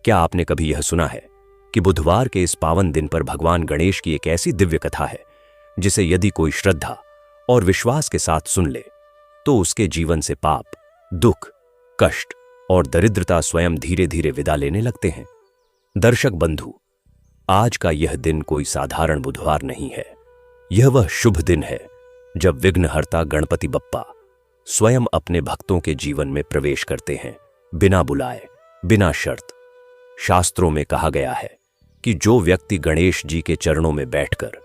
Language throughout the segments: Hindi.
क्या आपने कभी यह सुना है कि बुधवार के इस पावन दिन पर भगवान गणेश की एक ऐसी दिव्य कथा है जिसे यदि कोई श्रद्धा और विश्वास के साथ सुन ले तो उसके जीवन से पाप, दुख, कष्ट और दरिद्रता स्वयं धीरे धीरे विदा लेने लगते हैं। दर्शक बंधु, आज का यह दिन कोई साधारण बुधवार नहीं है। यह वह शुभ दिन है जब विघ्नहर्ता गणपति बप्पा स्वयं अपने भक्तों के जीवन में प्रवेश करते हैं, बिना बुलाए, बिना शर्त। शास्त्रों में कहा गया है कि जो व्यक्ति गणेश जी के चरणों में बैठकर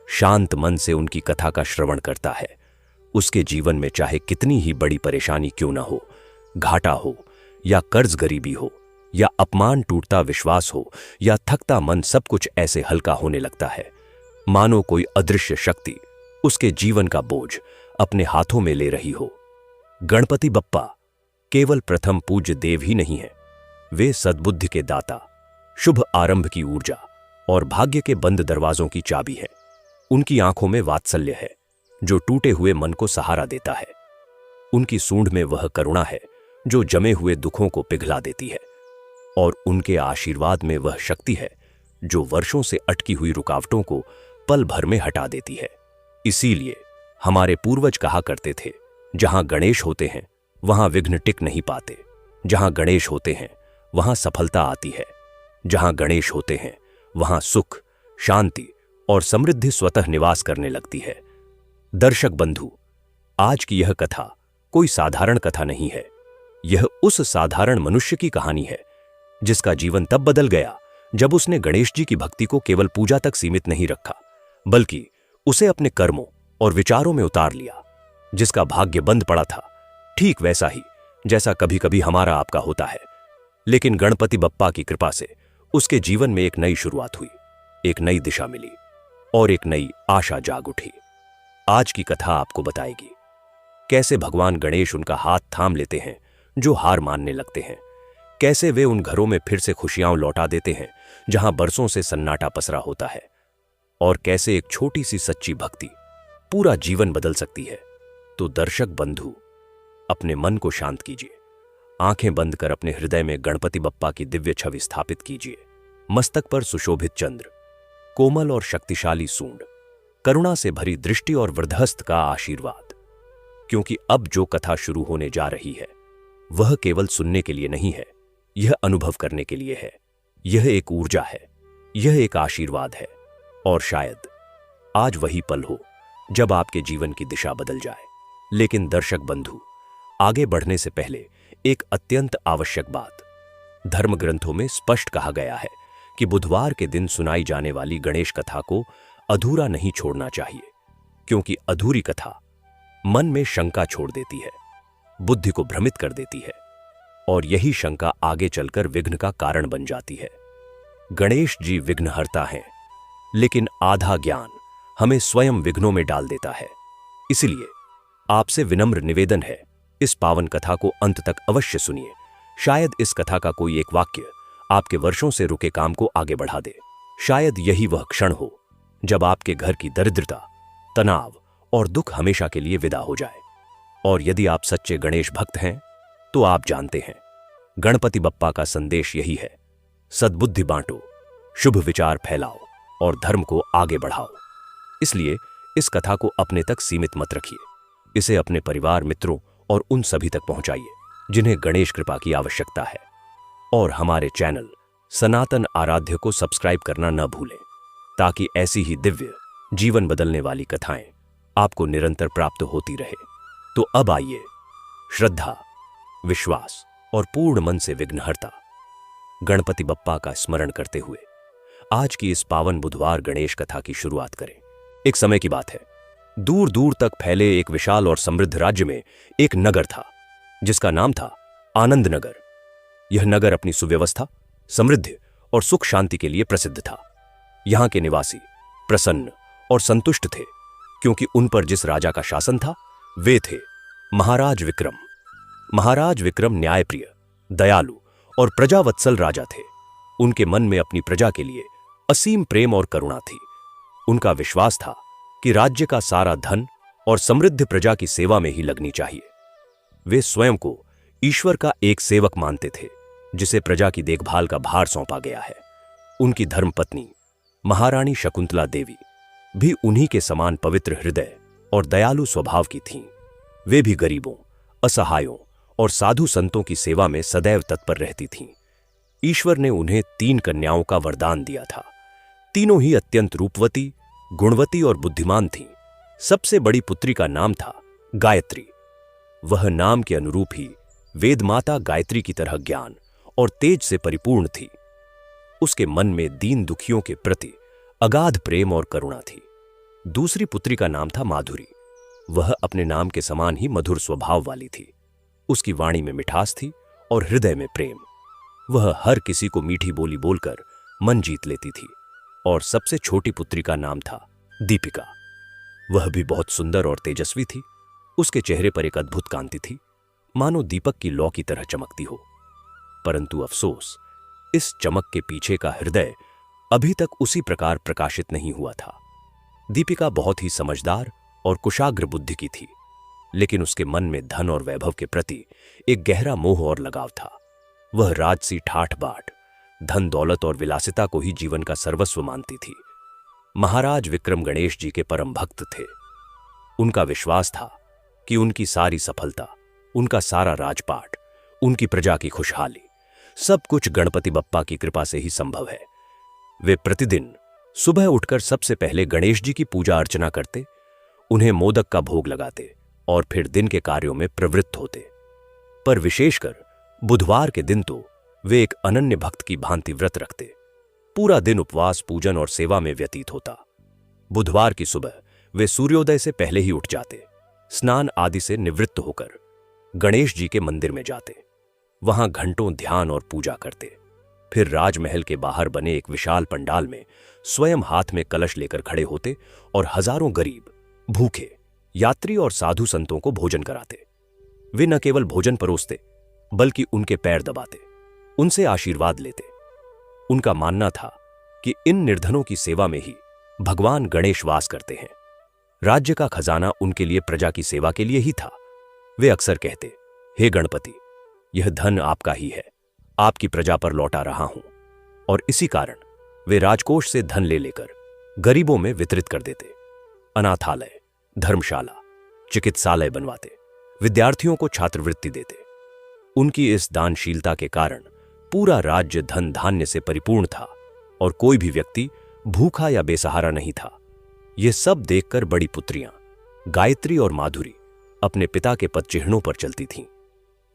शांत मन से उनकी कथा का श्रवण करता है, उसके जीवन में चाहे कितनी ही बड़ी परेशानी क्यों न हो, घाटा हो या कर्ज गरीबी हो या अपमान टूटता विश्वास हो या थकता मन, सब कुछ ऐसे हल्का होने लगता है मानो कोई अदृश्य शक्ति उसके जीवन का बोझ अपने हाथों में ले रही हो। गणपति बप्पा केवल प्रथम पूज्य देव ही नहीं है, वे सद्बुद्धि के दाता, शुभ आरंभ की ऊर्जा और भाग्य के बंद दरवाजों की चाबी है। उनकी आंखों में वात्सल्य है जो टूटे हुए मन को सहारा देता है। उनकी सूंड में वह करुणा है जो जमे हुए दुखों को पिघला देती है। और उनके आशीर्वाद में वह शक्ति है जो वर्षों से अटकी हुई रुकावटों को पल भर में हटा देती है। इसीलिए हमारे पूर्वज कहा करते थे, जहां गणेश होते हैं वहां विघ्न टिक नहीं पाते। जहां गणेश होते हैं वहां सफलता आती है। जहां गणेश होते हैं वहां सुख, शांति और समृद्धि स्वतः निवास करने लगती है। दर्शक बंधु, आज की यह कथा कोई साधारण कथा नहीं है। यह उस साधारण मनुष्य की कहानी है जिसका जीवन तब बदल गया जब उसने गणेश जी की भक्ति को केवल पूजा तक सीमित नहीं रखा, बल्कि उसे अपने कर्मों और विचारों में उतार लिया। जिसका भाग्य बंद पड़ा था, ठीक वैसा ही जैसा कभी कभी हमारा आपका होता है, लेकिन गणपति बप्पा की कृपा से उसके जीवन में एक नई शुरुआत हुई, एक नई दिशा मिली और एक नई आशा जाग उठी। आज की कथा आपको बताएगी कैसे भगवान गणेश उनका हाथ थाम लेते हैं जो हार मानने लगते हैं, कैसे वे उन घरों में फिर से खुशियां लौटा देते हैं जहां बरसों से सन्नाटा पसरा होता है, और कैसे एक छोटी सी सच्ची भक्ति पूरा जीवन बदल सकती है। तो दर्शक बंधु, अपने मन को शांत कीजिए, आंखें बंद कर अपने हृदय में गणपति बप्पा की दिव्य छवि स्थापित कीजिए। मस्तक पर सुशोभित चंद्र, कोमल और शक्तिशाली सूंड, करुणा से भरी दृष्टि और वृद्धस्थ का आशीर्वाद। क्योंकि अब जो कथा शुरू होने जा रही है वह केवल सुनने के लिए नहीं है, यह अनुभव करने के लिए है। यह एक ऊर्जा है, यह एक आशीर्वाद है, और शायद आज वही पल हो जब आपके जीवन की दिशा बदल जाए। लेकिन दर्शक बंधु, आगे बढ़ने से पहले एक अत्यंत आवश्यक बात। धर्म ग्रंथों में स्पष्ट कहा गया है कि बुधवार के दिन सुनाई जाने वाली गणेश कथा को अधूरा नहीं छोड़ना चाहिए, क्योंकि अधूरी कथा मन में शंका छोड़ देती है, बुद्धि को भ्रमित कर देती है, और यही शंका आगे चलकर विघ्न का कारण बन जाती है। गणेश जी विघ्नहर्ता हैं, लेकिन आधा ज्ञान हमें स्वयं विघ्नों में डाल देता है। इसलिए आपसे विनम्र निवेदन है, इस पावन कथा को अंत तक अवश्य सुनिए। शायद इस कथा का कोई एक वाक्य आपके वर्षों से रुके काम को आगे बढ़ा दे। शायद यही वह क्षण हो जब आपके घर की दरिद्रता, तनाव और दुख हमेशा के लिए विदा हो जाए। और यदि आप सच्चे गणेश भक्त हैं तो आप जानते हैं गणपति बप्पा का संदेश यही है, सद्बुद्धि बांटो, शुभ विचार फैलाओ और धर्म को आगे बढ़ाओ। इसलिए इस कथा को अपने तक सीमित मत रखिए, इसे अपने परिवार, मित्रों और उन सभी तक पहुंचाइए जिन्हें गणेश कृपा की आवश्यकता है। और हमारे चैनल सनातन आराध्य को सब्सक्राइब करना न भूलें, ताकि ऐसी ही दिव्य, जीवन बदलने वाली कथाएं आपको निरंतर प्राप्त होती रहे। तो अब आइए श्रद्धा, विश्वास और पूर्ण मन से विघ्नहर्ता गणपति बप्पा का स्मरण करते हुए आज की इस पावन बुधवार गणेश कथा की शुरुआत करें। एक समय की बात है, दूर दूर तक फैले एक विशाल और समृद्ध राज्य में एक नगर था जिसका नाम था आनंद नगर। यह नगर अपनी सुव्यवस्था, समृद्धि और सुख शांति के लिए प्रसिद्ध था। यहां के निवासी प्रसन्न और संतुष्ट थे, क्योंकि उन पर जिस राजा का शासन था वे थे महाराज विक्रम। महाराज विक्रम न्यायप्रिय, दयालु और प्रजावत्सल राजा थे। उनके मन में अपनी प्रजा के लिए असीम प्रेम और करुणा थी। उनका विश्वास था कि राज्य का सारा धन और समृद्ध प्रजा की सेवा में ही लगनी चाहिए। वे स्वयं को ईश्वर का एक सेवक मानते थे, जिसे प्रजा की देखभाल का भार सौंपा गया है। उनकी धर्मपत्नी महारानी शकुंतला देवी भी उन्हीं के समान पवित्र हृदय और दयालु स्वभाव की थीं। वे भी गरीबों, असहायों और साधु संतों की सेवा में सदैव तत्पर रहती थीं। ईश्वर ने उन्हें 3 कन्याओं का वरदान दिया था। तीनों ही अत्यंत रूपवती, गुणवती और बुद्धिमान थीं। सबसे बड़ी पुत्री का नाम था गायत्री। वह नाम के अनुरूप ही वेद माता गायत्री की तरह ज्ञान और तेज से परिपूर्ण थी। उसके मन में दीन दुखियों के प्रति अगाध प्रेम और करुणा थी। दूसरी पुत्री का नाम था माधुरी। वह अपने नाम के समान ही मधुर स्वभाव वाली थी। उसकी वाणी में मिठास थी और हृदय में प्रेम। वह हर किसी को मीठी बोली बोलकर मन जीत लेती थी। और सबसे छोटी पुत्री का नाम था दीपिका। वह भी बहुत सुंदर और तेजस्वी थी। उसके चेहरे पर एक अद्भुत कांति थी, मानो दीपक की लौ की तरह चमकती हो। परंतु अफसोस, इस चमक के पीछे का हृदय अभी तक उसी प्रकार प्रकाशित नहीं हुआ था। दीपिका बहुत ही समझदार और कुशाग्र बुद्धि की थी, लेकिन उसके मन में धन और वैभव के प्रति एक गहरा मोह और लगाव था। वह राजसी ठाठ बाट, धन दौलत और विलासिता को ही जीवन का सर्वस्व मानती थी। महाराज विक्रम गणेश जी के परम भक्त थे। उनका विश्वास था कि उनकी सारी सफलता, उनका सारा राजपाट, उनकी प्रजा की खुशहाली, सब कुछ गणपति बप्पा की कृपा से ही संभव है। वे प्रतिदिन सुबह उठकर सबसे पहले गणेश जी की पूजा अर्चना करते, उन्हें मोदक का भोग लगाते और फिर दिन के कार्यों में प्रवृत्त होते। पर विशेषकर बुधवार के दिन तो वे एक अनन्य भक्त की भांति व्रत रखते। पूरा दिन उपवास, पूजन और सेवा में व्यतीत होता। बुधवार की सुबह वे सूर्योदय से पहले ही उठ जाते, स्नान आदि से निवृत्त होकर गणेश जी के मंदिर में जाते। वहां घंटों ध्यान और पूजा करते। फिर राजमहल के बाहर बने एक विशाल पंडाल में स्वयं हाथ में कलश लेकर खड़े होते और हजारों गरीब, भूखे, यात्री और साधु संतों को भोजन कराते। वे न केवल भोजन परोसते, बल्कि उनके पैर दबाते, उनसे आशीर्वाद लेते। उनका मानना था कि इन निर्धनों की सेवा में ही भगवान गणेश वास करते हैं। राज्य का खजाना उनके लिए प्रजा की सेवा के लिए ही था। वे अक्सर कहते, हे गणपति, यह धन आपका ही है, आपकी प्रजा पर लौटा रहा हूं। और इसी कारण वे राजकोष से धन ले लेकर गरीबों में वितरित कर देते। अनाथालय, धर्मशाला, चिकित्सालय बनवाते, विद्यार्थियों को छात्रवृत्ति देते। उनकी इस दानशीलता के कारण पूरा राज्य धन धान्य से परिपूर्ण था और कोई भी व्यक्ति भूखा या बेसहारा नहीं था। ये सब देखकर बड़ी पुत्रियां गायत्री और माधुरी अपने पिता के पदचिह्नों पर चलती थीं।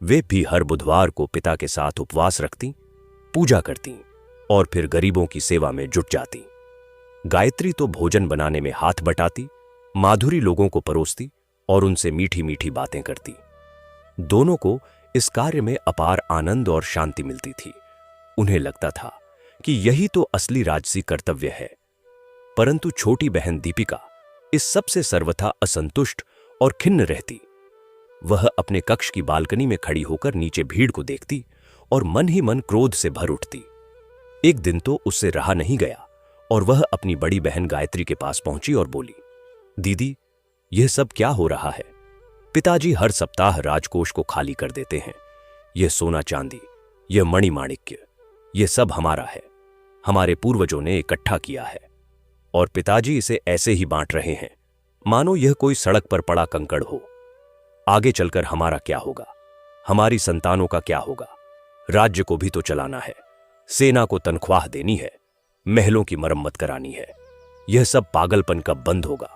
वे भी हर बुधवार को पिता के साथ उपवास रखती, पूजा करती और फिर गरीबों की सेवा में जुट जाती। गायत्री तो भोजन बनाने में हाथ बटाती, माधुरी लोगों को परोसती और उनसे मीठी मीठी बातें करती। दोनों को इस कार्य में अपार आनंद और शांति मिलती थी। उन्हें लगता था कि यही तो असली राजसी कर्तव्य है। परंतु छोटी बहन दीपिका इस सब से सर्वथा असंतुष्ट और खिन्न रहती। वह अपने कक्ष की बालकनी में खड़ी होकर नीचे भीड़ को देखती और मन ही मन क्रोध से भर उठती। एक दिन तो उससे रहा नहीं गया और वह अपनी बड़ी बहन गायत्री के पास पहुंची और बोली, दीदी, यह सब क्या हो रहा है? पिताजी हर सप्ताह राजकोष को खाली कर देते हैं। यह सोना चांदी, यह मणि माणिक्य, यह सब हमारा है, हमारे पूर्वजों ने इकट्ठा किया है और पिताजी इसे ऐसे ही बांट रहे हैं मानो यह कोई सड़क पर पड़ा कंकड़ हो। आगे चलकर हमारा क्या होगा? हमारी संतानों का क्या होगा? राज्य को भी तो चलाना है, सेना को तनख्वाह देनी है, महलों की मरम्मत करानी है। यह सब पागलपन कब बंद होगा?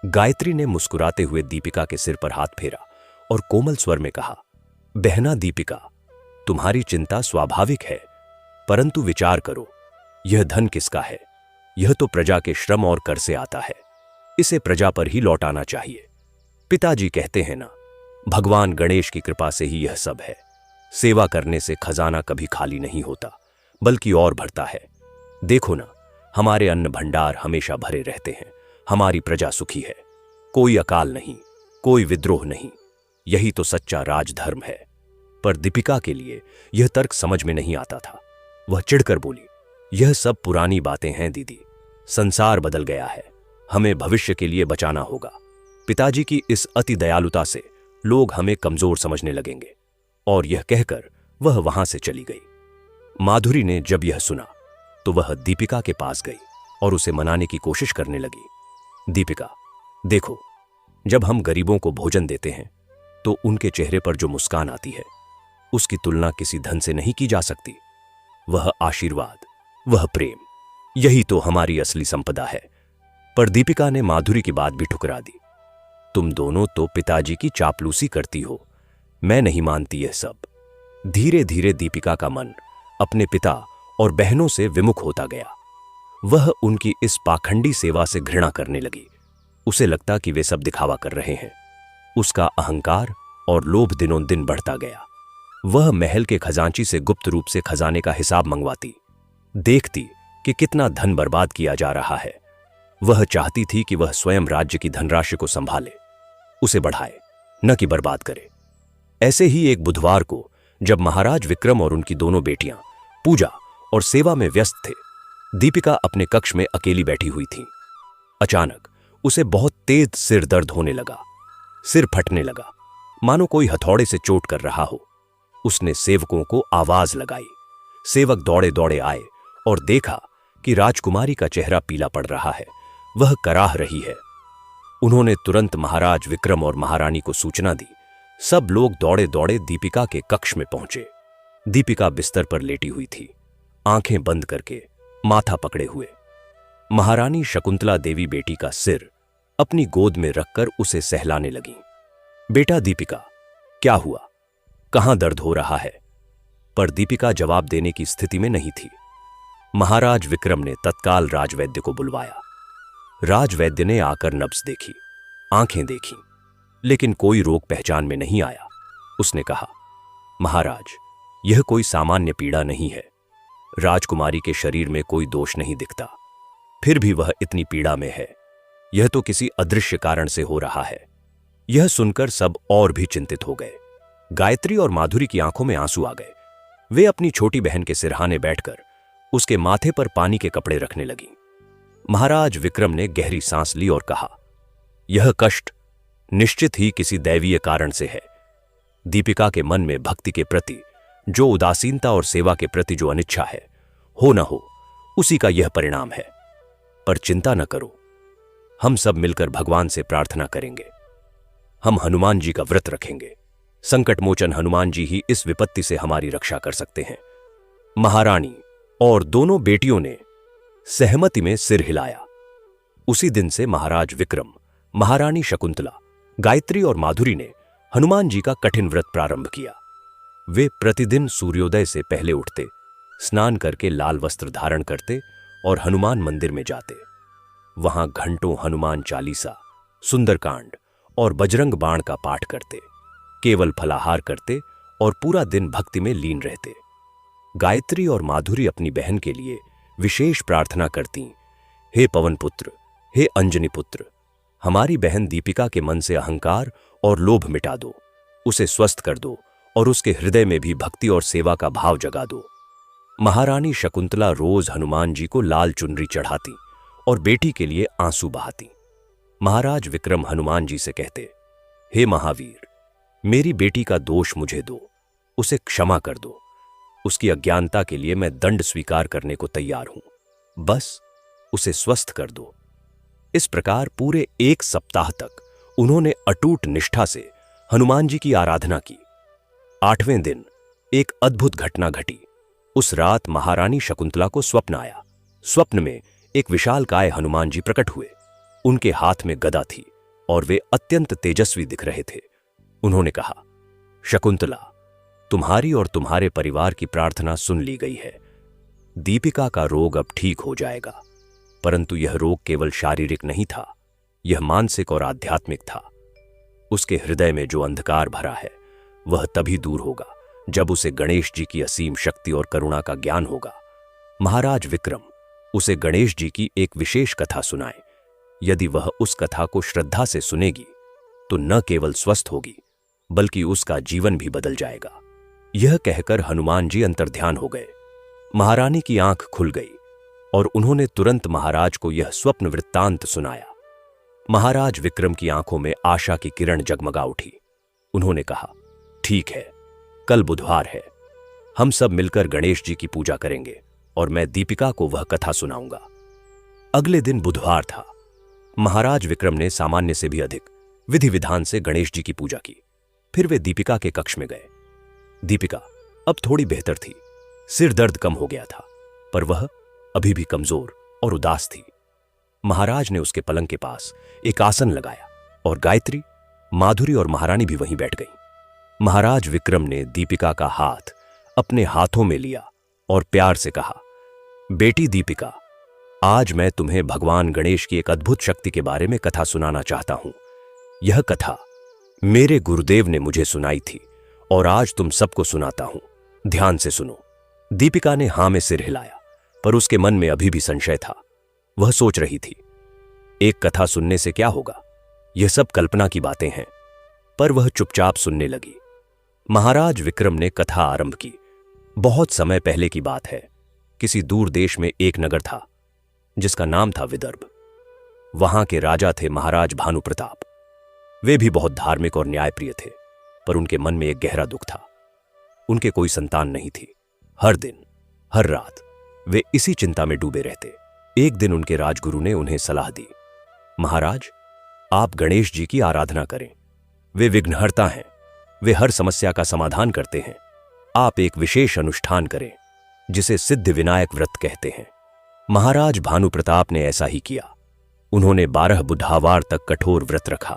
गायत्री ने मुस्कुराते हुए दीपिका के सिर पर हाथ फेरा और कोमल स्वर में कहा, बहना दीपिका, तुम्हारी चिंता स्वाभाविक है, परंतु विचार करो, यह धन किसका है? यह तो प्रजा के श्रम और कर से आता है। इसे प्रजा पर ही लौटाना चाहिए। पिताजी कहते हैं ना, भगवान गणेश की कृपा से ही यह सब है। सेवा करने से खजाना कभी खाली नहीं होता, बल्कि और बढ़ता है। देखो ना, हमारे अन्न भंडार हमेशा भरे रहते हैं, हमारी प्रजा सुखी है, कोई अकाल नहीं, कोई विद्रोह नहीं। यही तो सच्चा राजधर्म है। पर दीपिका के लिए यह तर्क समझ में नहीं आता था। वह चिढ़कर बोली, यह सब पुरानी बातें हैं दीदी, संसार बदल गया है, हमें भविष्य के लिए बचाना होगा। पिताजी की इस अति दयालुता से लोग हमें कमजोर समझने लगेंगे। और यह कहकर वह वहां से चली गई। माधुरी ने जब यह सुना तो वह दीपिका के पास गई और उसे मनाने की कोशिश करने लगी। दीपिका, देखो, जब हम गरीबों को भोजन देते हैं तो उनके चेहरे पर जो मुस्कान आती है उसकी तुलना किसी धन से नहीं की जा सकती। वह आशीर्वाद, वह प्रेम, यही तो हमारी असली संपदा है। पर दीपिका ने माधुरी की बात भी ठुकरा दी। तुम दोनों तो पिताजी की चापलूसी करती हो, मैं नहीं मानती यह सब। धीरे धीरे दीपिका का मन अपने पिता और बहनों से विमुख होता गया। वह उनकी इस पाखंडी सेवा से घृणा करने लगी। उसे लगता कि वे सब दिखावा कर रहे हैं। उसका अहंकार और लोभ दिनों दिन बढ़ता गया। वह महल के खजांची से गुप्त रूप से खजाने का हिसाब मंगवाती, देखती कि कितना धन बर्बाद किया जा रहा है। वह चाहती थी कि वह स्वयं राज्य की धनराशि को संभाले, उसे बढ़ाए, न कि बर्बाद करे। ऐसे ही एक बुधवार को जब महाराज विक्रम और उनकी दोनों बेटियां पूजा और सेवा में व्यस्त थे, दीपिका अपने कक्ष में अकेली बैठी हुई थी। अचानक उसे बहुत तेज सिर दर्द होने लगा। सिर फटने लगा, मानो कोई हथौड़े से चोट कर रहा हो। उसने सेवकों को आवाज लगाई। सेवक दौड़े दौड़े आए और देखा कि राजकुमारी का चेहरा पीला पड़ रहा है, वह कराह रही है। उन्होंने तुरंत महाराज विक्रम और महारानी को सूचना दी। सब लोग दौड़े दौड़े दीपिका के कक्ष में पहुंचे। दीपिका बिस्तर पर लेटी हुई थी, आंखें बंद करके, माथा पकड़े हुए। महारानी शकुंतला देवी बेटी का सिर अपनी गोद में रखकर उसे सहलाने लगी। बेटा दीपिका, क्या हुआ? कहां दर्द हो रहा है? पर दीपिका जवाब देने की स्थिति में नहीं थी। महाराज विक्रम ने तत्काल राजवैद्य को बुलवाया। राजवैद्य ने आकर नब्ज देखी, आंखें देखी, लेकिन कोई रोग पहचान में नहीं आया। उसने कहा, महाराज, यह कोई सामान्य पीड़ा नहीं है। राजकुमारी के शरीर में कोई दोष नहीं दिखता, फिर भी वह इतनी पीड़ा में है। यह तो किसी अदृश्य कारण से हो रहा है। यह सुनकर सब और भी चिंतित हो गए। गायत्री और माधुरी की आंखों में आंसू आ गए। वे अपनी छोटी बहन के सिरहाने बैठकर उसके माथे पर पानी के कपड़े रखने लगी। महाराज विक्रम ने गहरी सांस ली और कहा, यह कष्ट निश्चित ही किसी दैवीय कारण से है। दीपिका के मन में भक्ति के प्रति जो उदासीनता और सेवा के प्रति जो अनिच्छा है, हो न हो, उसी का यह परिणाम है। पर चिंता न करो, हम सब मिलकर भगवान से प्रार्थना करेंगे। हम हनुमान जी का व्रत रखेंगे। संकट मोचन हनुमान जी ही इस विपत्ति से हमारी रक्षा कर सकते हैं। महारानी और दोनों बेटियों ने सहमति में सिर हिलाया। उसी दिन से महाराज विक्रम, महारानी शकुंतला, गायत्री और माधुरी ने हनुमान जी का कठिन व्रत प्रारंभ किया। वे प्रतिदिन सूर्योदय से पहले उठते, स्नान करके लाल वस्त्र धारण करते और हनुमान मंदिर में जाते। वहां घंटों हनुमान चालीसा, सुंदरकांड और बजरंग बाण का पाठ करते, केवल फलाहार करते और पूरा दिन भक्ति में लीन रहते। गायत्री और माधुरी अपनी बहन के लिए विशेष प्रार्थना करती, हे पवन पुत्र, हे अंजनी पुत्र, हमारी बहन दीपिका के मन से अहंकार और लोभ मिटा दो, उसे स्वस्थ कर दो और उसके हृदय में भी भक्ति और सेवा का भाव जगा दो। महारानी शकुंतला रोज हनुमान जी को लाल चुनरी चढ़ाती और बेटी के लिए आंसू बहाती। महाराज विक्रम हनुमान जी से कहते, हे महावीर, मेरी बेटी का दोष मुझे दो, उसे क्षमा कर दो। उसकी अज्ञानता के लिए मैं दंड स्वीकार करने को तैयार हूं, बस उसे स्वस्थ कर दो। इस प्रकार पूरे 1 सप्ताह तक उन्होंने अटूट निष्ठा से हनुमान जी की आराधना की। 8वें दिन एक अद्भुत घटना घटी। उस रात महारानी शकुंतला को स्वप्न आया। स्वप्न में एक विशालकाय हनुमान जी प्रकट हुए। उनके हाथ में गदा थी और वे अत्यंत तेजस्वी दिख रहे थे। उन्होंने कहा, शकुंतला, तुम्हारी और तुम्हारे परिवार की प्रार्थना सुन ली गई है। दीपिका का रोग अब ठीक हो जाएगा। परंतु यह रोग केवल शारीरिक नहीं था, यह मानसिक और आध्यात्मिक था। उसके हृदय में जो अंधकार भरा है वह तभी दूर होगा जब उसे गणेश जी की असीम शक्ति और करुणा का ज्ञान होगा। महाराज विक्रम उसे गणेश जी की एक विशेष कथा सुनाए। यदि वह उस कथा को श्रद्धा से सुनेगी तो न केवल स्वस्थ होगी बल्कि उसका जीवन भी बदल जाएगा। यह कहकर हनुमान जी अंतर्ध्यान हो गए। महारानी की आंख खुल गई और उन्होंने तुरंत महाराज को यह स्वप्न वृत्तांत सुनाया। महाराज विक्रम की आंखों में आशा की किरण जगमगा उठी। उन्होंने कहा, ठीक है, कल बुधवार है, हम सब मिलकर गणेश जी की पूजा करेंगे और मैं दीपिका को वह कथा सुनाऊंगा। अगले दिन बुधवार था। महाराज विक्रम ने सामान्य से भी अधिक विधि विधान से गणेश जी की पूजा की। फिर वे दीपिका के कक्ष में गए। दीपिका अब थोड़ी बेहतर थी। सिर दर्द कम हो गया था, पर वह अभी भी कमजोर और उदास थी। महाराज ने उसके पलंग के पास एक आसन लगाया और गायत्री, माधुरी और महारानी भी वहीं बैठ गईं। महाराज विक्रम ने दीपिका का हाथ अपने हाथों में लिया और प्यार से कहा, बेटी दीपिका, आज मैं तुम्हें भगवान गणेश की एक अद्भुत शक्ति के बारे में कथा सुनाना चाहता हूं। यह कथा मेरे गुरुदेव ने मुझे सुनाई थी और आज तुम सबको सुनाता हूं। ध्यान से सुनो। दीपिका ने हां में सिर हिलाया, पर उसके मन में अभी भी संशय था। वह सोच रही थी, एक कथा सुनने से क्या होगा, यह सब कल्पना की बातें हैं। पर वह चुपचाप सुनने लगी। महाराज विक्रम ने कथा आरंभ की। बहुत समय पहले की बात है। किसी दूर देश में एक नगर था जिसका नाम था विदर्भ। वहां के राजा थे महाराज भानु प्रताप। वे भी बहुत धार्मिक और न्यायप्रिय थे, पर उनके मन में एक गहरा दुख था। उनके कोई संतान नहीं थी। हर दिन, हर रात वे इसी चिंता में डूबे रहते। एक दिन उनके राजगुरु ने उन्हें सलाह दी, महाराज, आप गणेश जी की आराधना करें। वे विघ्नहर्ता हैं। वे हर समस्या का समाधान करते हैं। आप एक विशेष अनुष्ठान करें जिसे सिद्ध विनायक व्रत कहते हैं। महाराज भानु प्रताप ने ऐसा ही किया। उन्होंने 12 बुधवार तक कठोर व्रत रखा।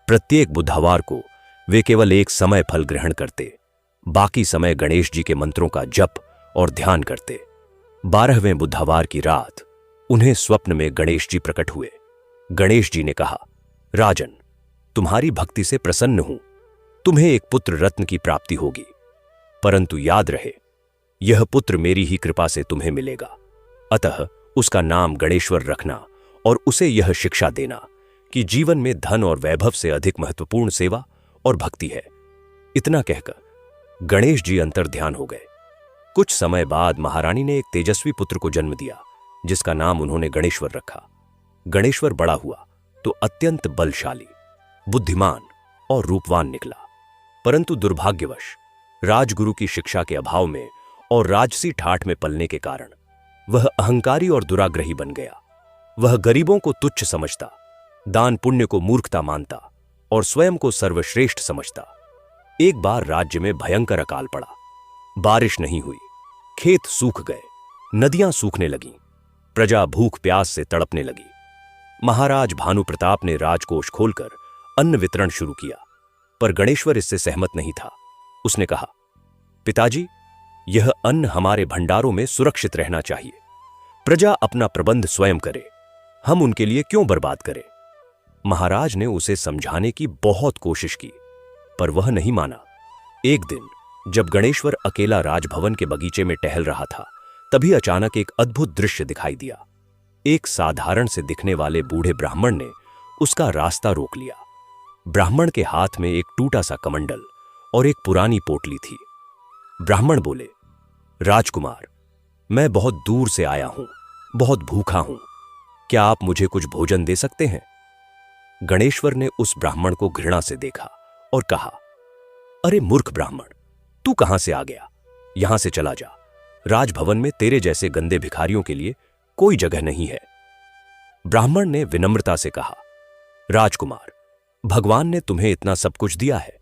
प्रत्येक बुधवार को वे केवल एक समय फल ग्रहण करते, बाकी समय गणेश जी के मंत्रों का जप और ध्यान करते। 12वें बुधवार की रात उन्हें स्वप्न में गणेश जी प्रकट हुए। गणेश जी ने कहा, राजन, तुम्हारी भक्ति से प्रसन्न हूं। तुम्हें एक पुत्र रत्न की प्राप्ति होगी, परंतु याद रहे, यह पुत्र मेरी ही कृपा से तुम्हें मिलेगा। अतः उसका नाम गणेश्वर रखना और उसे यह शिक्षा देना कि जीवन में धन और वैभव से अधिक महत्वपूर्ण सेवा और भक्ति है। इतना कहकर गणेश जी अंतर्ध्यान हो गए। कुछ समय बाद महारानी ने एक तेजस्वी पुत्र को जन्म दिया, जिसका नाम उन्होंने गणेश्वर रखा। गणेश्वर बड़ा हुआ तो अत्यंत बलशाली, बुद्धिमान और रूपवान निकला, परंतु दुर्भाग्यवश राजगुरु की शिक्षा के अभाव में और राजसी ठाठ में पलने के कारण वह अहंकारी और दुराग्रही बन गया। वह गरीबों को तुच्छ समझता, दान पुण्य को मूर्खता मानता और स्वयं को सर्वश्रेष्ठ समझता। एक बार राज्य में भयंकर अकाल पड़ा। बारिश नहीं हुई, खेत सूख गए, नदियां सूखने लगीं, प्रजा भूख प्यास से तड़पने लगी। महाराज भानु प्रताप ने राजकोष खोलकर अन्न वितरण शुरू किया, पर गणेश्वर इससे सहमत नहीं था। उसने कहा, पिताजी, यह अन्न हमारे भंडारों में सुरक्षित रहना चाहिए। प्रजा अपना प्रबंध स्वयं करे, हम उनके लिए क्यों बर्बाद करें। महाराज ने उसे समझाने की बहुत कोशिश की, पर वह नहीं माना। एक दिन जब गणेश्वर अकेला राजभवन के बगीचे में टहल रहा था, तभी अचानक एक अद्भुत दृश्य दिखाई दिया। एक साधारण से दिखने वाले बूढ़े ब्राह्मण ने उसका रास्ता रोक लिया। ब्राह्मण के हाथ में एक टूटा सा कमंडल और एक पुरानी पोटली थी। ब्राह्मण बोले, राजकुमार, मैं बहुत दूर से आया हूं, बहुत भूखा हूं, क्या आप मुझे कुछ भोजन दे सकते हैं। गणेश्वर ने उस ब्राह्मण को घृणा से देखा और कहा, अरे मूर्ख ब्राह्मण, तू कहां से आ गया, यहां से चला जा। राजभवन में तेरे जैसे गंदे भिखारियों के लिए कोई जगह नहीं है। ब्राह्मण ने विनम्रता से कहा, राजकुमार, भगवान ने तुम्हें इतना सब कुछ दिया है,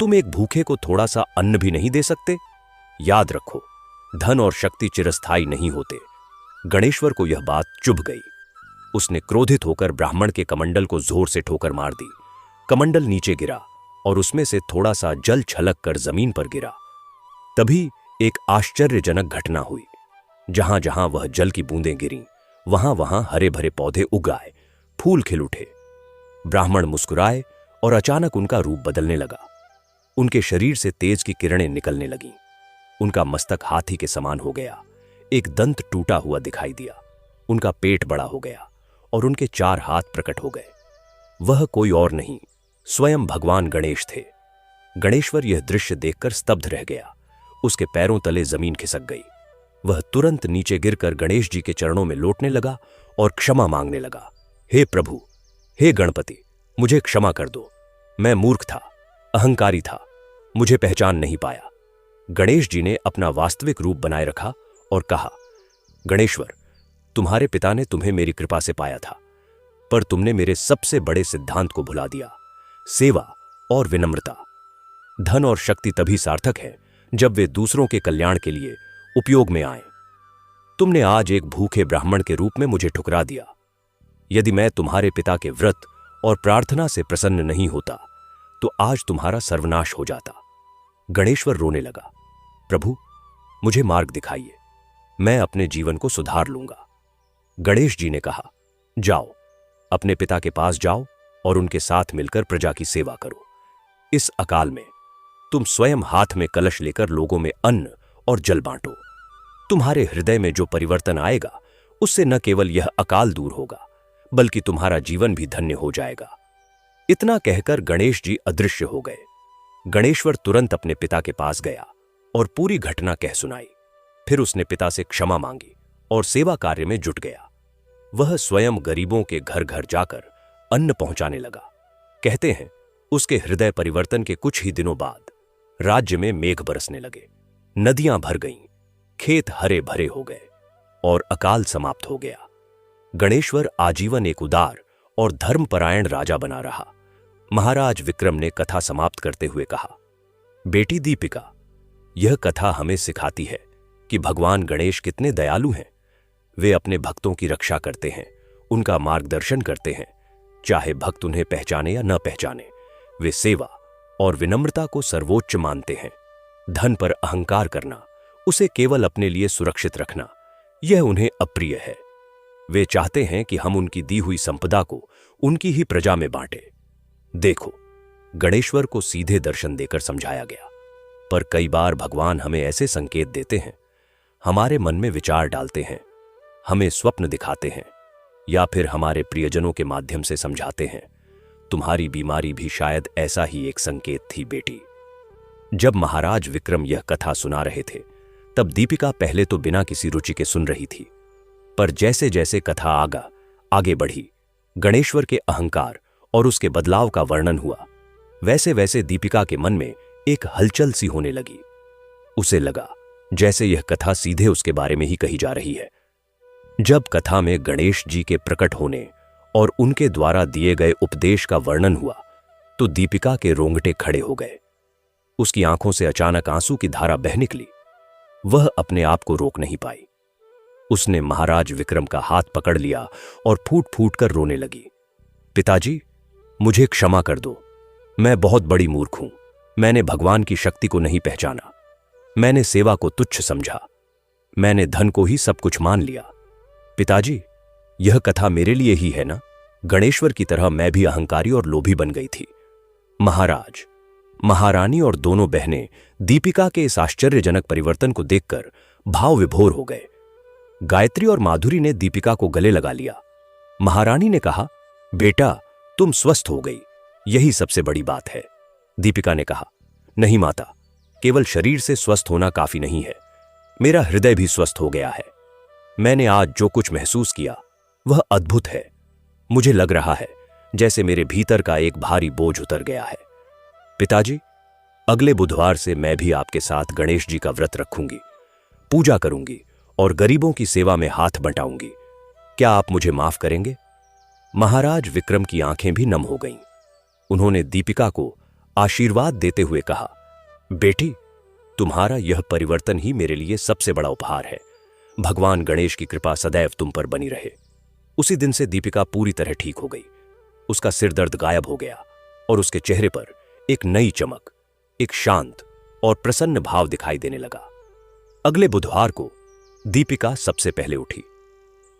तुम एक भूखे को थोड़ा सा अन्न भी नहीं दे सकते। याद रखो, धन और शक्ति चिरस्थायी नहीं होते। गणेश्वर को यह बात चुभ गई। उसने क्रोधित होकर ब्राह्मण के कमंडल को जोर से ठोकर मार दी। कमंडल नीचे गिरा और उसमें से थोड़ा सा जल छलक कर जमीन पर गिरा। तभी एक आश्चर्यजनक घटना हुई। जहां जहां वह जल की बूंदें गिरीं, वहां वहां हरे भरे पौधे उग आए, फूल खिल उठे। ब्राह्मण मुस्कुराए और अचानक उनका रूप बदलने लगा। उनके शरीर से तेज की किरणें निकलने लगीं। उनका मस्तक हाथी के समान हो गया। एक दंत टूटा हुआ दिखाई दिया। उनका पेट बड़ा हो गया और उनके 4 हाथ प्रकट हो गए। वह कोई और नहीं, स्वयं भगवान गणेश थे। गणेश्वर यह दृश्य देखकर स्तब्ध रह गया। उसके पैरों तले जमीन खिसक गई। वह तुरंत नीचे गिरकर गणेश जी के चरणों में लौटने लगा और क्षमा मांगने लगा। हे प्रभु, हे गणपति, मुझे क्षमा कर दो। मैं मूर्ख था, अहंकारी था, मुझे पहचान नहीं पाया। गणेश जी ने अपना वास्तविक रूप बनाए रखा और कहा, गणेश्वर, तुम्हारे पिता ने तुम्हें मेरी कृपा से पाया था, पर तुमने मेरे सबसे बड़े सिद्धांत को भुला दिया, सेवा और विनम्रता। धन और शक्ति तभी सार्थक है जब वे दूसरों के कल्याण के लिए उपयोग में आए। तुमने आज एक भूखे ब्राह्मण के रूप में मुझे ठुकरा दिया। यदि मैं तुम्हारे पिता के व्रत और प्रार्थना से प्रसन्न नहीं होता तो आज तुम्हारा सर्वनाश हो जाता। गणेश्वर रोने लगा, प्रभु, मुझे मार्ग दिखाइए, मैं अपने जीवन को सुधार लूंगा। गणेश जी ने कहा, जाओ, अपने पिता के पास जाओ और उनके साथ मिलकर प्रजा की सेवा करो। इस अकाल में तुम स्वयं हाथ में कलश लेकर लोगों में अन्न और जल बांटो। तुम्हारे हृदय में जो परिवर्तन आएगा उससे न केवल यह अकाल दूर होगा बल्कि तुम्हारा जीवन भी धन्य हो जाएगा। इतना कहकर गणेश जी अदृश्य हो गए। गणेश्वर तुरंत अपने पिता के पास गया और पूरी घटना कह सुनाई। फिर उसने पिता से क्षमा मांगी और सेवा कार्य में जुट गया। वह स्वयं गरीबों के घर घर जाकर अन्न पहुंचाने लगा। कहते हैं उसके हृदय परिवर्तन के कुछ ही दिनों बाद राज्य में मेघ बरसने लगे, नदियां भर गईं, खेत हरे भरे हो गए और अकाल समाप्त हो गया। गणेश्वर आजीवन एक उदार और धर्मपरायण राजा बना रहा। महाराज विक्रम ने कथा समाप्त करते हुए कहा, बेटी दीपिका, यह कथा हमें सिखाती है कि भगवान गणेश कितने दयालु हैं। वे अपने भक्तों की रक्षा करते हैं, उनका मार्गदर्शन करते हैं, चाहे भक्त उन्हें पहचाने या न पहचाने। वे सेवा और विनम्रता को सर्वोच्च मानते हैं। धन पर अहंकार करना, उसे केवल अपने लिए सुरक्षित रखना, यह उन्हें अप्रिय है। वे चाहते हैं कि हम उनकी दी हुई संपदा को उनकी ही प्रजा में बांटें। देखो, गणेश्वर को सीधे दर्शन देकर समझाया गया, पर कई बार भगवान हमें ऐसे संकेत देते हैं, हमारे मन में विचार डालते हैं, हमें स्वप्न दिखाते हैं या फिर हमारे प्रियजनों के माध्यम से समझाते हैं। तुम्हारी बीमारी भी शायद ऐसा ही एक संकेत थी बेटी। जब महाराज विक्रम यह कथा सुना रहे थे तब दीपिका पहले तो बिना किसी रुचि के सुन रही थी, पर जैसे जैसे कथा आगे बढ़ी, गणेश्वर के अहंकार और उसके बदलाव का वर्णन हुआ, वैसे वैसे दीपिका के मन में एक हलचल सी होने लगी। उसे लगा जैसे यह कथा सीधे उसके बारे में ही कही जा रही है। जब कथा में गणेश जी के प्रकट होने और उनके द्वारा दिए गए उपदेश का वर्णन हुआ तो दीपिका के रोंगटे खड़े हो गए। उसकी आंखों से अचानक आंसू की धारा बह निकली। वह अपने आप को रोक नहीं पाई। उसने महाराज विक्रम का हाथ पकड़ लिया और फूट फूट कर रोने लगी। पिताजी, मुझे क्षमा कर दो, मैं बहुत बड़ी मूर्ख हूं। मैंने भगवान की शक्ति को नहीं पहचाना, मैंने सेवा को तुच्छ समझा, मैंने धन को ही सब कुछ मान लिया। पिताजी, यह कथा मेरे लिए ही है ना? गणेश्वर की तरह मैं भी अहंकारी और लोभी बन गई थी। महाराज, महारानी और दोनों बहनें दीपिका के इस आश्चर्यजनक परिवर्तन को देखकर भाव विभोर हो गए। गायत्री और माधुरी ने दीपिका को गले लगा लिया। महारानी ने कहा, बेटा, तुम स्वस्थ हो गई, यही सबसे बड़ी बात है। दीपिका ने कहा, नहीं माता, केवल शरीर से स्वस्थ होना काफी नहीं है, मेरा हृदय भी स्वस्थ हो गया है। मैंने आज जो कुछ महसूस किया वह अद्भुत है। मुझे लग रहा है जैसे मेरे भीतर का एक भारी बोझ उतर गया है। पिताजी, अगले बुधवार से मैं भी आपके साथ गणेश जी का व्रत रखूंगी, पूजा करूंगी और गरीबों की सेवा में हाथ बंटाऊंगी। क्या आप मुझे माफ करेंगे? महाराज विक्रम की आंखें भी नम हो गईं। उन्होंने दीपिका को आशीर्वाद देते हुए कहा, बेटी, तुम्हारा यह परिवर्तन ही मेरे लिए सबसे बड़ा उपहार है। भगवान गणेश की कृपा सदैव तुम पर बनी रहे। उसी दिन से दीपिका पूरी तरह ठीक हो गई। उसका सिर दर्द गायब हो गया और उसके चेहरे पर एक नई चमक, एक शांत और प्रसन्न भाव दिखाई देने लगा। अगले बुधवार को दीपिका सबसे पहले उठी।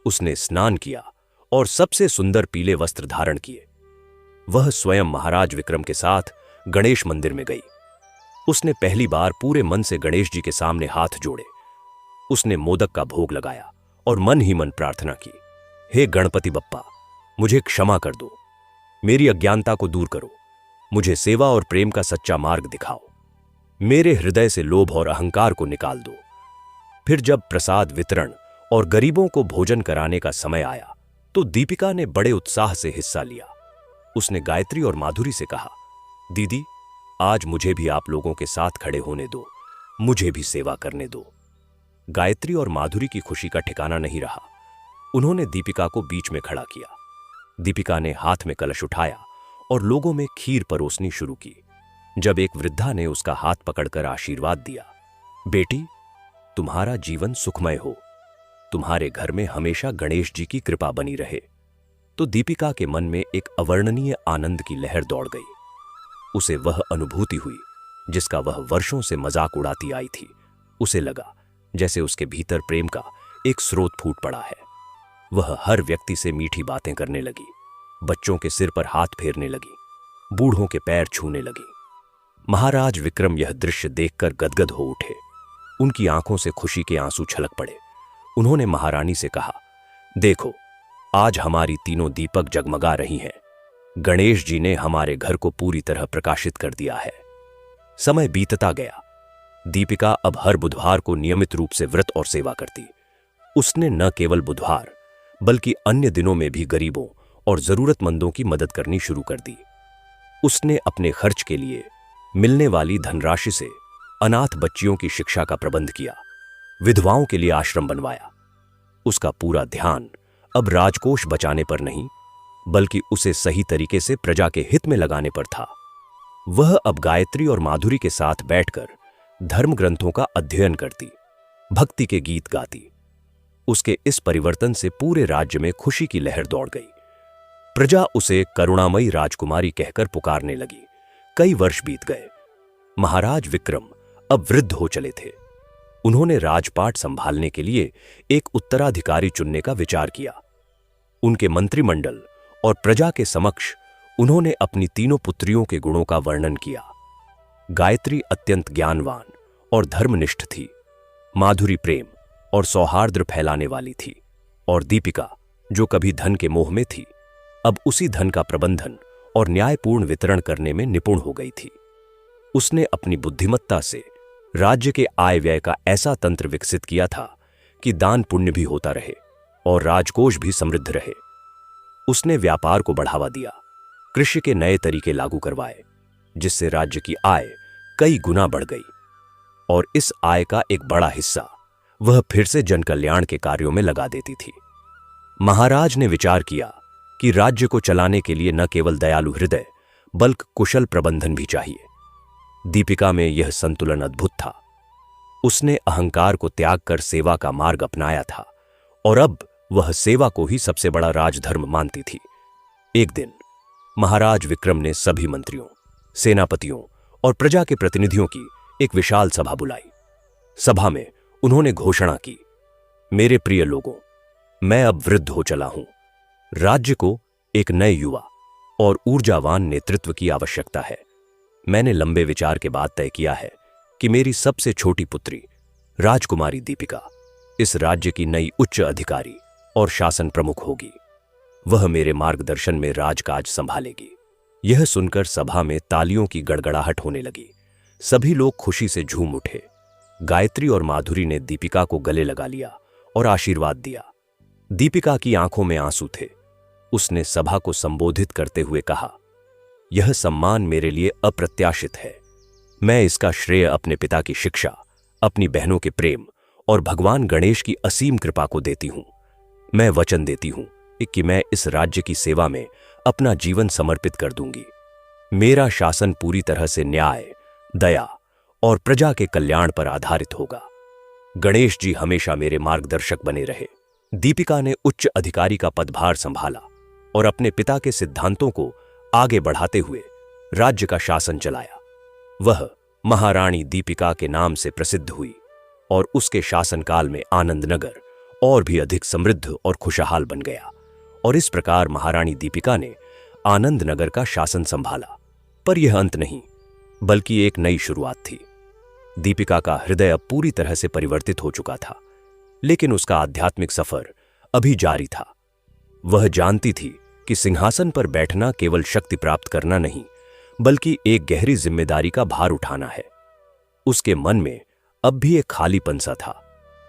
उसने स्नान किया और सबसे सुंदर पीले वस्त्र धारण किए। वह स्वयं महाराज विक्रम के साथ गणेश मंदिर में गई। उसने पहली बार पूरे मन से गणेश जी के सामने हाथ जोड़े। उसने मोदक का भोग लगाया और मन ही मन प्रार्थना की, हे गणपति बप्पा, मुझे क्षमा कर दो, मेरी अज्ञानता को दूर करो, मुझे सेवा और प्रेम का सच्चा मार्ग दिखाओ, मेरे हृदय से लोभ और अहंकार को निकाल दो। फिर जब प्रसाद वितरण और गरीबों को भोजन कराने का समय आया तो दीपिका ने बड़े उत्साह से हिस्सा लिया। उसने गायत्री और माधुरी से कहा, दीदी, आज मुझे भी आप लोगों के साथ खड़े होने दो। मुझे भी सेवा करने दो। गायत्री और माधुरी की खुशी का ठिकाना नहीं रहा। उन्होंने दीपिका को बीच में खड़ा किया। दीपिका ने हाथ में कलश उठाया और लोगों में खीर परोसनी शुरू की। जब एक वृद्धा ने उसका हाथ पकड़कर आशीर्वाद दिया, बेटी, तुम्हारा जीवन सुखमय हो, तुम्हारे घर में हमेशा गणेश जी की कृपा बनी रहे, तो दीपिका के मन में एक अवर्णनीय आनंद की लहर दौड़ गई। उसे वह अनुभूति हुई जिसका वह वर्षों से मजाक उड़ाती आई थी। उसे लगा जैसे उसके भीतर प्रेम का एक स्रोत फूट पड़ा है। वह हर व्यक्ति से मीठी बातें करने लगी, बच्चों के सिर पर हाथ फेरने लगी, बूढ़ों के पैर छूने लगी। महाराज विक्रम यह दृश्य देखकर गदगद हो उठे। उनकी आंखों से खुशी के आंसू छलक पड़े। उन्होंने महारानी से कहा, देखो, आज हमारी तीनों दीपक जगमगा रही हैं। गणेश जी ने हमारे घर को पूरी तरह प्रकाशित कर दिया है। समय बीतता गया। दीपिका अब हर बुधवार को नियमित रूप से व्रत और सेवा करती। उसने न केवल बुधवार बल्कि अन्य दिनों में भी गरीबों और जरूरतमंदों की मदद करनी शुरू कर दी। उसने अपने खर्च के लिए मिलने वाली धनराशि से अनाथ बच्चियों की शिक्षा का प्रबंध किया, विधवाओं के लिए आश्रम बनवाया। उसका पूरा ध्यान अब राजकोष बचाने पर नहीं, बल्कि उसे सही तरीके से प्रजा के हित में लगाने पर था। वह अब गायत्री और माधुरी के साथ बैठकर धर्म ग्रंथों का अध्ययन करती, भक्ति के गीत गाती। उसके इस परिवर्तन से पूरे राज्य में खुशी की लहर दौड़ गई। प्रजा उसे करुणामयी राजकुमारी कहकर पुकारने लगी। कई वर्ष बीत गए। महाराज विक्रम अब वृद्ध हो चले थे। उन्होंने राजपाट संभालने के लिए एक उत्तराधिकारी चुनने का विचार किया। उनके मंत्रिमंडल और प्रजा के समक्ष उन्होंने अपनी तीनों पुत्रियों के गुणों का वर्णन किया। गायत्री अत्यंत ज्ञानवान और धर्मनिष्ठ थी, माधुरी प्रेम और सौहार्द फैलाने वाली थी, और दीपिका, जो कभी धन के मोह में थी, अब उसी धन का प्रबंधन और न्यायपूर्ण वितरण करने में निपुण हो गई थी। उसने अपनी बुद्धिमत्ता से राज्य के आय व्यय का ऐसा तंत्र विकसित किया था कि दान पुण्य भी होता रहे और राजकोष भी समृद्ध रहे। उसने व्यापार को बढ़ावा दिया, कृषि के नए तरीके लागू करवाए, जिससे राज्य की आय कई गुना बढ़ गई, और इस आय का एक बड़ा हिस्सा वह फिर से जनकल्याण के कार्यों में लगा देती थी। महाराज ने विचार किया कि राज्य को चलाने के लिए न केवल दयालु हृदय बल्कि कुशल प्रबंधन भी चाहिए। दीपिका में यह संतुलन अद्भुत था। उसने अहंकार को त्याग कर सेवा का मार्ग अपनाया था, और अब वह सेवा को ही सबसे बड़ा राजधर्म मानती थी। एक दिन महाराज विक्रम ने सभी मंत्रियों, सेनापतियों और प्रजा के प्रतिनिधियों की एक विशाल सभा बुलाई। सभा में उन्होंने घोषणा की, मेरे प्रिय लोगों, मैं अब वृद्ध हो चला हूं। राज्य को एक नए युवा और ऊर्जावान नेतृत्व की आवश्यकता है। मैंने लंबे विचार के बाद तय किया है कि मेरी सबसे छोटी पुत्री राजकुमारी दीपिका इस राज्य की नई उच्च अधिकारी और शासन प्रमुख होगी। वह मेरे मार्गदर्शन में राजकाज संभालेगी। यह सुनकर सभा में तालियों की गड़गड़ाहट होने लगी। सभी लोग खुशी से झूम उठे। गायत्री और माधुरी ने दीपिका को गले लगा लिया और आशीर्वाद दिया। दीपिका की आंखों में आंसू थे। उसने सभा को संबोधित करते हुए कहा, यह सम्मान मेरे लिए अप्रत्याशित है। मैं इसका श्रेय अपने पिता की शिक्षा, अपनी बहनों के प्रेम और भगवान गणेश की असीम कृपा को देती हूं। मैं वचन देती हूं कि मैं इस राज्य की सेवा में अपना जीवन समर्पित कर दूंगी। मेरा शासन पूरी तरह से न्याय, दया और प्रजा के कल्याण पर आधारित होगा। गणेश जी हमेशा मेरे मार्गदर्शक बने रहे। दीपिका ने उच्च अधिकारी का पदभार संभाला और अपने पिता के सिद्धांतों को आगे बढ़ाते हुए राज्य का शासन चलाया। वह महारानी दीपिका के नाम से प्रसिद्ध हुई और उसके शासनकाल में आनंदनगर और भी अधिक समृद्ध और खुशहाल बन गया। और इस प्रकार महारानी दीपिका ने आनंदनगर का शासन संभाला। पर यह अंत नहीं, बल्कि एक नई शुरुआत थी। दीपिका का हृदय अब पूरी तरह से परिवर्तित हो चुका था, लेकिन उसका आध्यात्मिक सफर अभी जारी था। वह जानती थी कि सिंहासन पर बैठना केवल शक्ति प्राप्त करना नहीं, बल्कि एक गहरी जिम्मेदारी का भार उठाना है। उसके मन में अब भी एक खालीपन सा था,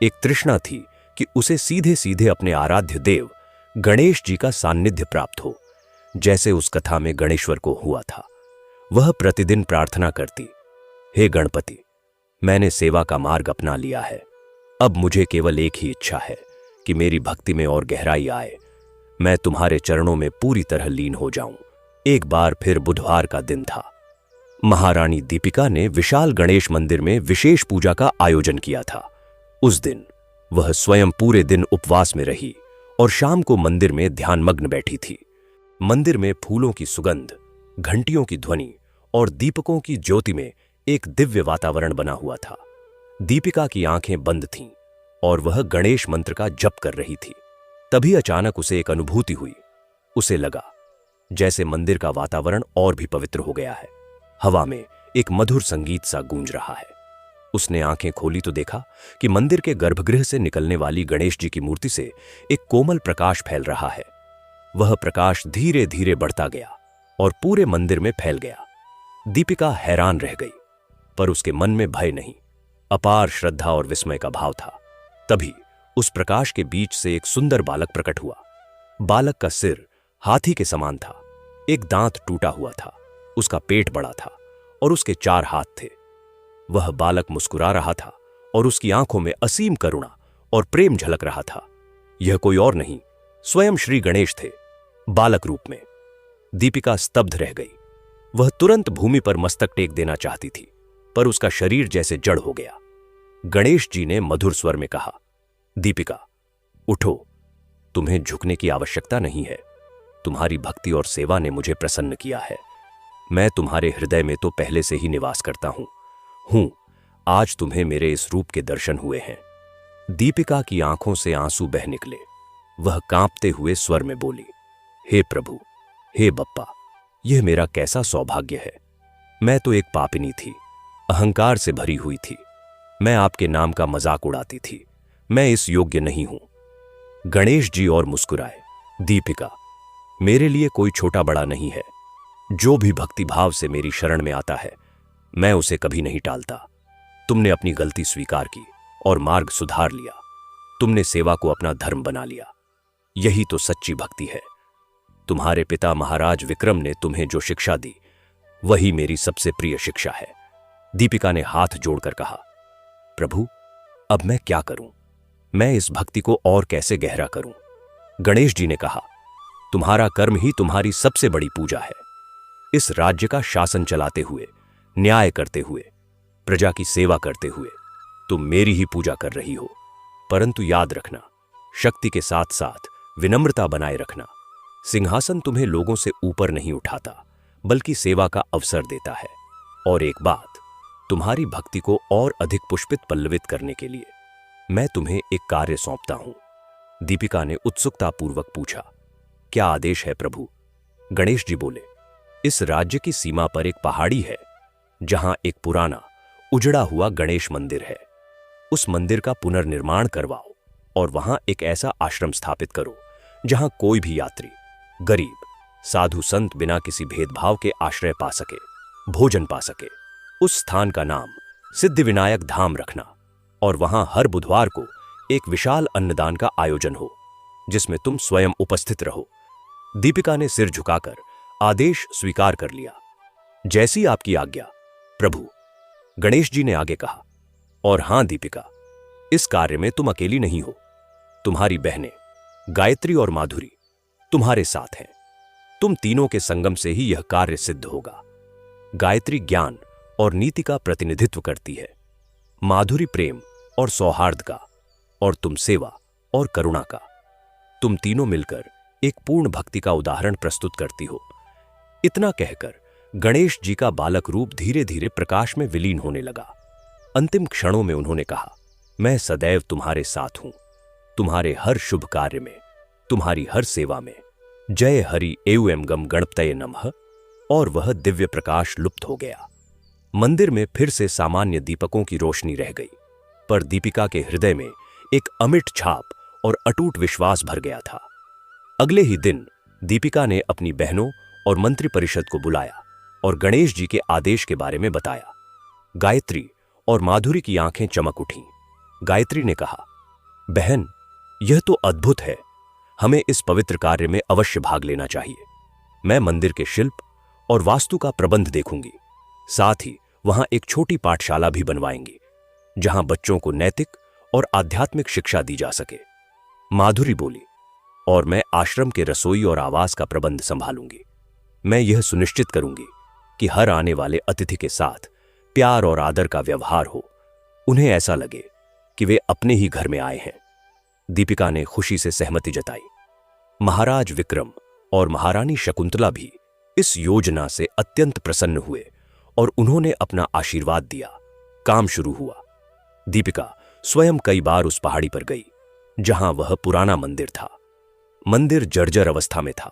एक तृष्णा थी कि उसे सीधे सीधे अपने आराध्य देव गणेश जी का सान्निध्य प्राप्त हो, जैसे उस कथा में गणेश्वर को हुआ था। वह प्रतिदिन प्रार्थना करती, हे गणपति, मैंने सेवा का मार्ग अपना लिया है। अब मुझे केवल एक ही इच्छा है कि मेरी भक्ति में और गहराई आए, मैं तुम्हारे चरणों में पूरी तरह लीन हो जाऊं। एक बार फिर बुधवार का दिन था। महारानी दीपिका ने विशाल गणेश मंदिर में विशेष पूजा का आयोजन किया था। उस दिन वह स्वयं पूरे दिन उपवास में रही और शाम को मंदिर में ध्यानमग्न बैठी थी। मंदिर में फूलों की सुगंध, घंटियों की ध्वनि और दीपकों की ज्योति में एक दिव्य वातावरण बना हुआ था। दीपिका की आंखें बंद थीं और वह गणेश मंत्र का जप कर रही थी। तभी अचानक उसे एक अनुभूति हुई। उसे लगा जैसे मंदिर का वातावरण और भी पवित्र हो गया है। हवा में एक मधुर संगीत सा गूंज रहा है। उसने आंखें खोली तो देखा कि मंदिर के गर्भगृह से निकलने वाली गणेश जी की मूर्ति से एक कोमल प्रकाश फैल रहा है। वह प्रकाश धीरे धीरे बढ़ता गया और पूरे मंदिर में फैल गया। दीपिका हैरान रह गई, पर उसके मन में भय नहीं, अपार श्रद्धा और विस्मय का भाव था। तभी उस प्रकाश के बीच से एक सुंदर बालक प्रकट हुआ। बालक का सिर हाथी के समान था, एक दांत टूटा हुआ था, उसका पेट बड़ा था और उसके 4 हाथ थे। वह बालक मुस्कुरा रहा था और उसकी आंखों में असीम करुणा और प्रेम झलक रहा था। यह कोई और नहीं, स्वयं श्री गणेश थे, बालक रूप में। दीपिका स्तब्ध रह गई। वह तुरंत भूमि पर मस्तक टेक देना चाहती थी, पर उसका शरीर जैसे जड़ हो गया। गणेश जी ने मधुर स्वर में कहा, दीपिका, उठो, तुम्हें झुकने की आवश्यकता नहीं है। तुम्हारी भक्ति और सेवा ने मुझे प्रसन्न किया है। मैं तुम्हारे हृदय में तो पहले से ही निवास करता हूं। आज तुम्हें मेरे इस रूप के दर्शन हुए हैं। दीपिका की आंखों से आंसू बह निकले। वह कांपते हुए स्वर में बोली, हे प्रभु, हे बप्पा, यह मेरा कैसा सौभाग्य है। मैं तो एक पापिनी थी, अहंकार से भरी हुई थी। मैं आपके नाम का मजाक उड़ाती थी। मैं इस योग्य नहीं हूं। गणेश जी और मुस्कुराए। दीपिका, मेरे लिए कोई छोटा बड़ा नहीं है। जो भी भक्ति भाव से मेरी शरण में आता है, मैं उसे कभी नहीं टालता। तुमने अपनी गलती स्वीकार की और मार्ग सुधार लिया। तुमने सेवा को अपना धर्म बना लिया। यही तो सच्ची भक्ति है। तुम्हारे पिता महाराज विक्रम ने तुम्हें जो शिक्षा दी, वही मेरी सबसे प्रिय शिक्षा है। दीपिका ने हाथ जोड़कर कहा, प्रभु, अब मैं क्या करूं? मैं इस भक्ति को और कैसे गहरा करूं? गणेश जी ने कहा, तुम्हारा कर्म ही तुम्हारी सबसे बड़ी पूजा है। इस राज्य का शासन चलाते हुए, न्याय करते हुए, प्रजा की सेवा करते हुए तुम मेरी ही पूजा कर रही हो। परंतु याद रखना, शक्ति के साथ साथ विनम्रता बनाए रखना। सिंहासन तुम्हें लोगों से ऊपर नहीं उठाता, बल्कि सेवा का अवसर देता है। और एक बात, तुम्हारी भक्ति को और अधिक पुष्पित पल्लवित करने के लिए मैं तुम्हें एक कार्य सौंपता हूं। दीपिका ने उत्सुकतापूर्वक पूछा, क्या आदेश है प्रभु? गणेश जी बोले, इस राज्य की सीमा पर एक पहाड़ी है, जहां एक पुराना उजड़ा हुआ गणेश मंदिर है। उस मंदिर का पुनर्निर्माण करवाओ और वहां एक ऐसा आश्रम स्थापित करो जहां कोई भी यात्री, गरीब, साधु संत बिना किसी भेदभाव के आश्रय पा सके, भोजन पा सके। उस स्थान का नाम सिद्धिविनायक धाम रखना और वहां हर बुधवार को एक विशाल अन्नदान का आयोजन हो, जिसमें तुम स्वयं उपस्थित रहो। दीपिका ने सिर झुकाकर आदेश स्वीकार कर लिया। जैसी आपकी आज्ञा प्रभु, गणेश जी ने आगे कहा। और हां दीपिका, इस कार्य में तुम अकेली नहीं हो। तुम्हारी बहनें गायत्री और माधुरी तुम्हारे साथ हैं। तुम तीनों के संगम से ही यह कार्य सिद्ध होगा। गायत्री ज्ञान और नीति का प्रतिनिधित्व करती है, माधुरी प्रेम और सौहार्द का, और तुम सेवा और करुणा का। तुम तीनों मिलकर एक पूर्ण भक्ति का उदाहरण प्रस्तुत करती हो। इतना कहकर गणेश जी का बालक रूप धीरे धीरे प्रकाश में विलीन होने लगा। अंतिम क्षणों में उन्होंने कहा, मैं सदैव तुम्हारे साथ हूं, तुम्हारे हर शुभ कार्य में, तुम्हारी हर सेवा में। जय हरि एवं गम गणपतये नमः। और वह दिव्य प्रकाश लुप्त हो गया। मंदिर में फिर से सामान्य दीपकों की रोशनी रह गई, पर दीपिका के हृदय में एक अमिट छाप और अटूट विश्वास भर गया था। अगले ही दिन दीपिका ने अपनी बहनों और मंत्री परिषद को बुलाया और गणेश जी के आदेश के बारे में बताया। गायत्री और माधुरी की आंखें चमक उठीं। गायत्री ने कहा, बहन, यह तो अद्भुत है। हमें इस पवित्र कार्य में अवश्य भाग लेना चाहिए। मैं मंदिर के शिल्प और वास्तु का प्रबंध देखूंगी। साथ ही वहां एक छोटी पाठशाला भी बनवाएंगी, जहां बच्चों को नैतिक और आध्यात्मिक शिक्षा दी जा सके। माधुरी बोली, और मैं आश्रम के रसोई और आवास का प्रबंध संभालूंगी। मैं यह सुनिश्चित करूंगी कि हर आने वाले अतिथि के साथ प्यार और आदर का व्यवहार हो, उन्हें ऐसा लगे कि वे अपने ही घर में आए हैं। दीपिका ने खुशी से सहमति जताई। महाराज विक्रम और महारानी शकुंतला भी इस योजना से अत्यंत प्रसन्न हुए और उन्होंने अपना आशीर्वाद दिया। काम शुरू हुआ। दीपिका स्वयं कई बार उस पहाड़ी पर गई जहां वह पुराना मंदिर था। मंदिर जर्जर अवस्था में था,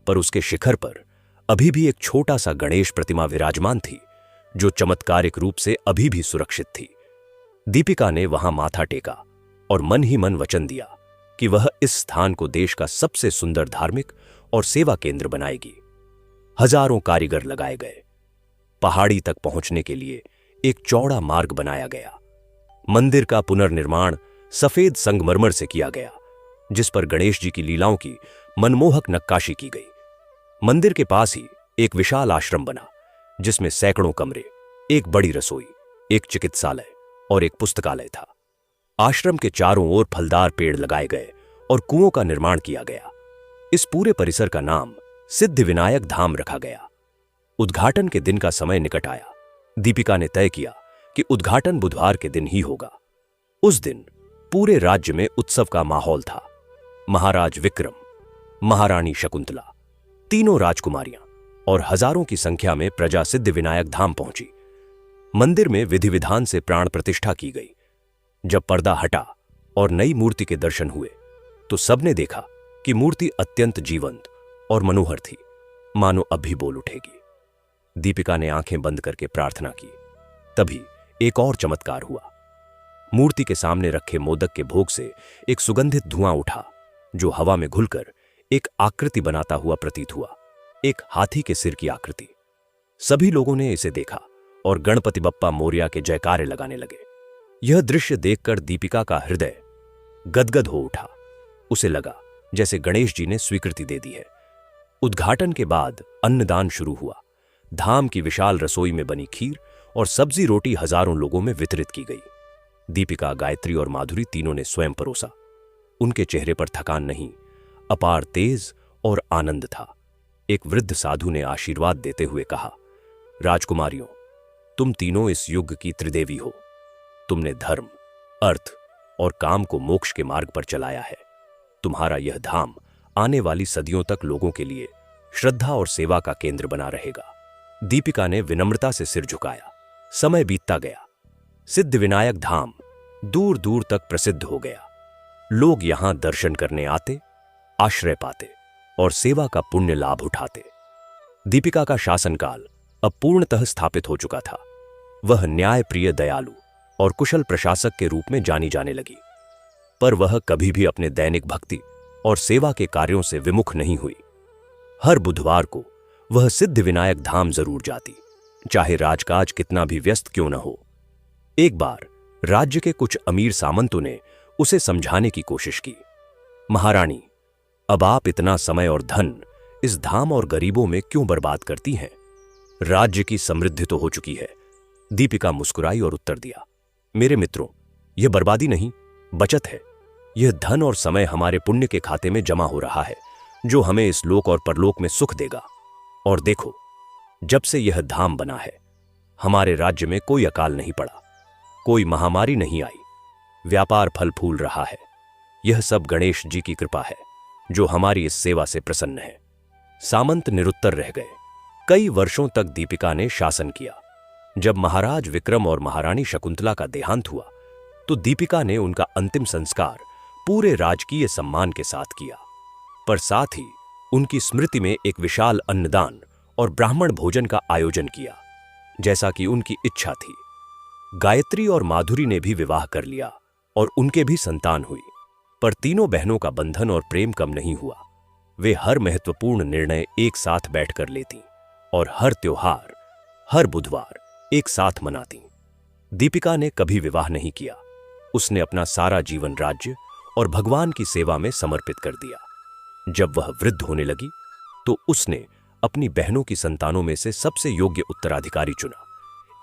पर उसके शिखर पर अभी भी एक छोटा सा गणेश प्रतिमा विराजमान थी, जो चमत्कारिक रूप से अभी भी सुरक्षित थी। दीपिका ने वहां माथा टेका और मन ही मन वचन दिया कि वह इस स्थान को देश का सबसे सुंदर धार्मिक और सेवा केंद्र बनाएगी। हजारों कारीगर लगाए गए। पहाड़ी तक पहुंचने के लिए एक चौड़ा मार्ग बनाया गया। मंदिर का पुनर्निर्माण सफेद संगमरमर से किया गया, जिस पर गणेश जी की लीलाओं की मनमोहक नक्काशी की गई। मंदिर के पास ही एक विशाल आश्रम बना, जिसमें सैकड़ों कमरे, एक बड़ी रसोई, एक चिकित्सालय और एक पुस्तकालय था। आश्रम के चारों ओर फलदार पेड़ लगाए गए और कुओं का निर्माण किया गया। इस पूरे परिसर का नाम सिद्धिविनायक धाम रखा गया। उद्घाटन के दिन का समय निकट आया। दीपिका ने तय किया कि उद्घाटन बुधवार के दिन ही होगा। उस दिन पूरे राज्य में उत्सव का माहौल था। महाराज विक्रम, महारानी शकुंतला, तीनों राजकुमारियां और हजारों की संख्या में प्रजा सिद्धिविनायक धाम पहुंची। मंदिर में विधि विधान से प्राण प्रतिष्ठा की गई। जब पर्दा हटा और नई मूर्ति के दर्शन हुए, तो सबने देखा कि मूर्ति अत्यंत जीवंत और मनोहर थी, मानो अब भी बोल उठेगी। दीपिका ने आंखें बंद करके प्रार्थना की। तभी एक और चमत्कार हुआ। मूर्ति के सामने रखे मोदक के भोग से एक सुगंधित धुआं उठा, जो हवा में घुलकर एक आकृति बनाता हुआ प्रतीत हुआ, एक हाथी के सिर की आकृति। सभी लोगों ने इसे देखा और गणपति बप्पा मोरया के जयकारे लगाने लगे। यह दृश्य देखकर दीपिका का हृदय गदगद हो उठा। उसे लगा जैसे गणेश जी ने स्वीकृति दे दी है। उद्घाटन के बाद अन्नदान शुरू हुआ। धाम की विशाल रसोई में बनी खीर और सब्जी रोटी हजारों लोगों में वितरित की गई। दीपिका, गायत्री और माधुरी तीनों ने स्वयं परोसा। उनके चेहरे पर थकान नहीं, अपार तेज और आनंद था। एक वृद्ध साधु ने आशीर्वाद देते हुए कहा, राजकुमारियों, तुम तीनों इस युग की त्रिदेवी हो। तुमने धर्म, अर्थ और काम को मोक्ष के मार्ग पर चलाया है। तुम्हारा यह धाम आने वाली सदियों तक लोगों के लिए श्रद्धा और सेवा का केंद्र बना रहेगा। दीपिका ने विनम्रता से सिर झुकाया। समय बीतता गया। सिद्धिविनायक धाम दूर दूर तक प्रसिद्ध हो गया। लोग यहां दर्शन करने आते, आश्रय पाते और सेवा का पुण्य लाभ उठाते। दीपिका का शासनकाल अब पूर्णतः स्थापित हो चुका था। वह न्यायप्रिय, दयालु और कुशल प्रशासक के रूप में जानी जाने लगी। पर वह कभी भी अपने दैनिक भक्ति और सेवा के कार्यों से विमुख नहीं हुई। हर बुधवार को वह सिद्धिविनायक धाम जरूर जाती, चाहे राजकाज कितना भी व्यस्त क्यों न हो। एक बार राज्य के कुछ अमीर सामंतों ने उसे समझाने की कोशिश की। महारानी, अब आप इतना समय और धन इस धाम और गरीबों में क्यों बर्बाद करती हैं? राज्य की समृद्धि तो हो चुकी है। दीपिका मुस्कुराई और उत्तर दिया, मेरे मित्रों, यह बर्बादी नहीं, बचत है। यह धन और समय हमारे पुण्य के खाते में जमा हो रहा है, जो हमें इस लोक और परलोक में सुख देगा। और देखो, जब से यह धाम बना है, हमारे राज्य में कोई अकाल नहीं पड़ा, कोई महामारी नहीं आई, व्यापार फल फूल रहा है। यह सब गणेश जी की कृपा है, जो हमारी इस सेवा से प्रसन्न है। सामंत निरुत्तर रह गए। कई वर्षों तक दीपिका ने शासन किया। जब महाराज विक्रम और महारानी शकुंतला का देहांत हुआ, तो दीपिका ने उनका अंतिम संस्कार पूरे राजकीय सम्मान के साथ किया, पर साथ ही उनकी स्मृति में एक विशाल अन्नदान और ब्राह्मण भोजन का आयोजन किया, जैसा कि उनकी इच्छा थी। गायत्री और माधुरी ने भी विवाह कर लिया और उनके भी संतान हुई, पर तीनों बहनों का बंधन और प्रेम कम नहीं हुआ। वे हर महत्वपूर्ण निर्णय एक साथ बैठकर लेती और हर त्योहार, हर बुधवार एक साथ मनाती। दीपिका ने कभी विवाह नहीं किया। उसने अपना सारा जीवन राज्य और भगवान की सेवा में समर्पित कर दिया। जब वह वृद्ध होने लगी, तो उसने अपनी बहनों की संतानों में से सबसे योग्य उत्तराधिकारी चुना,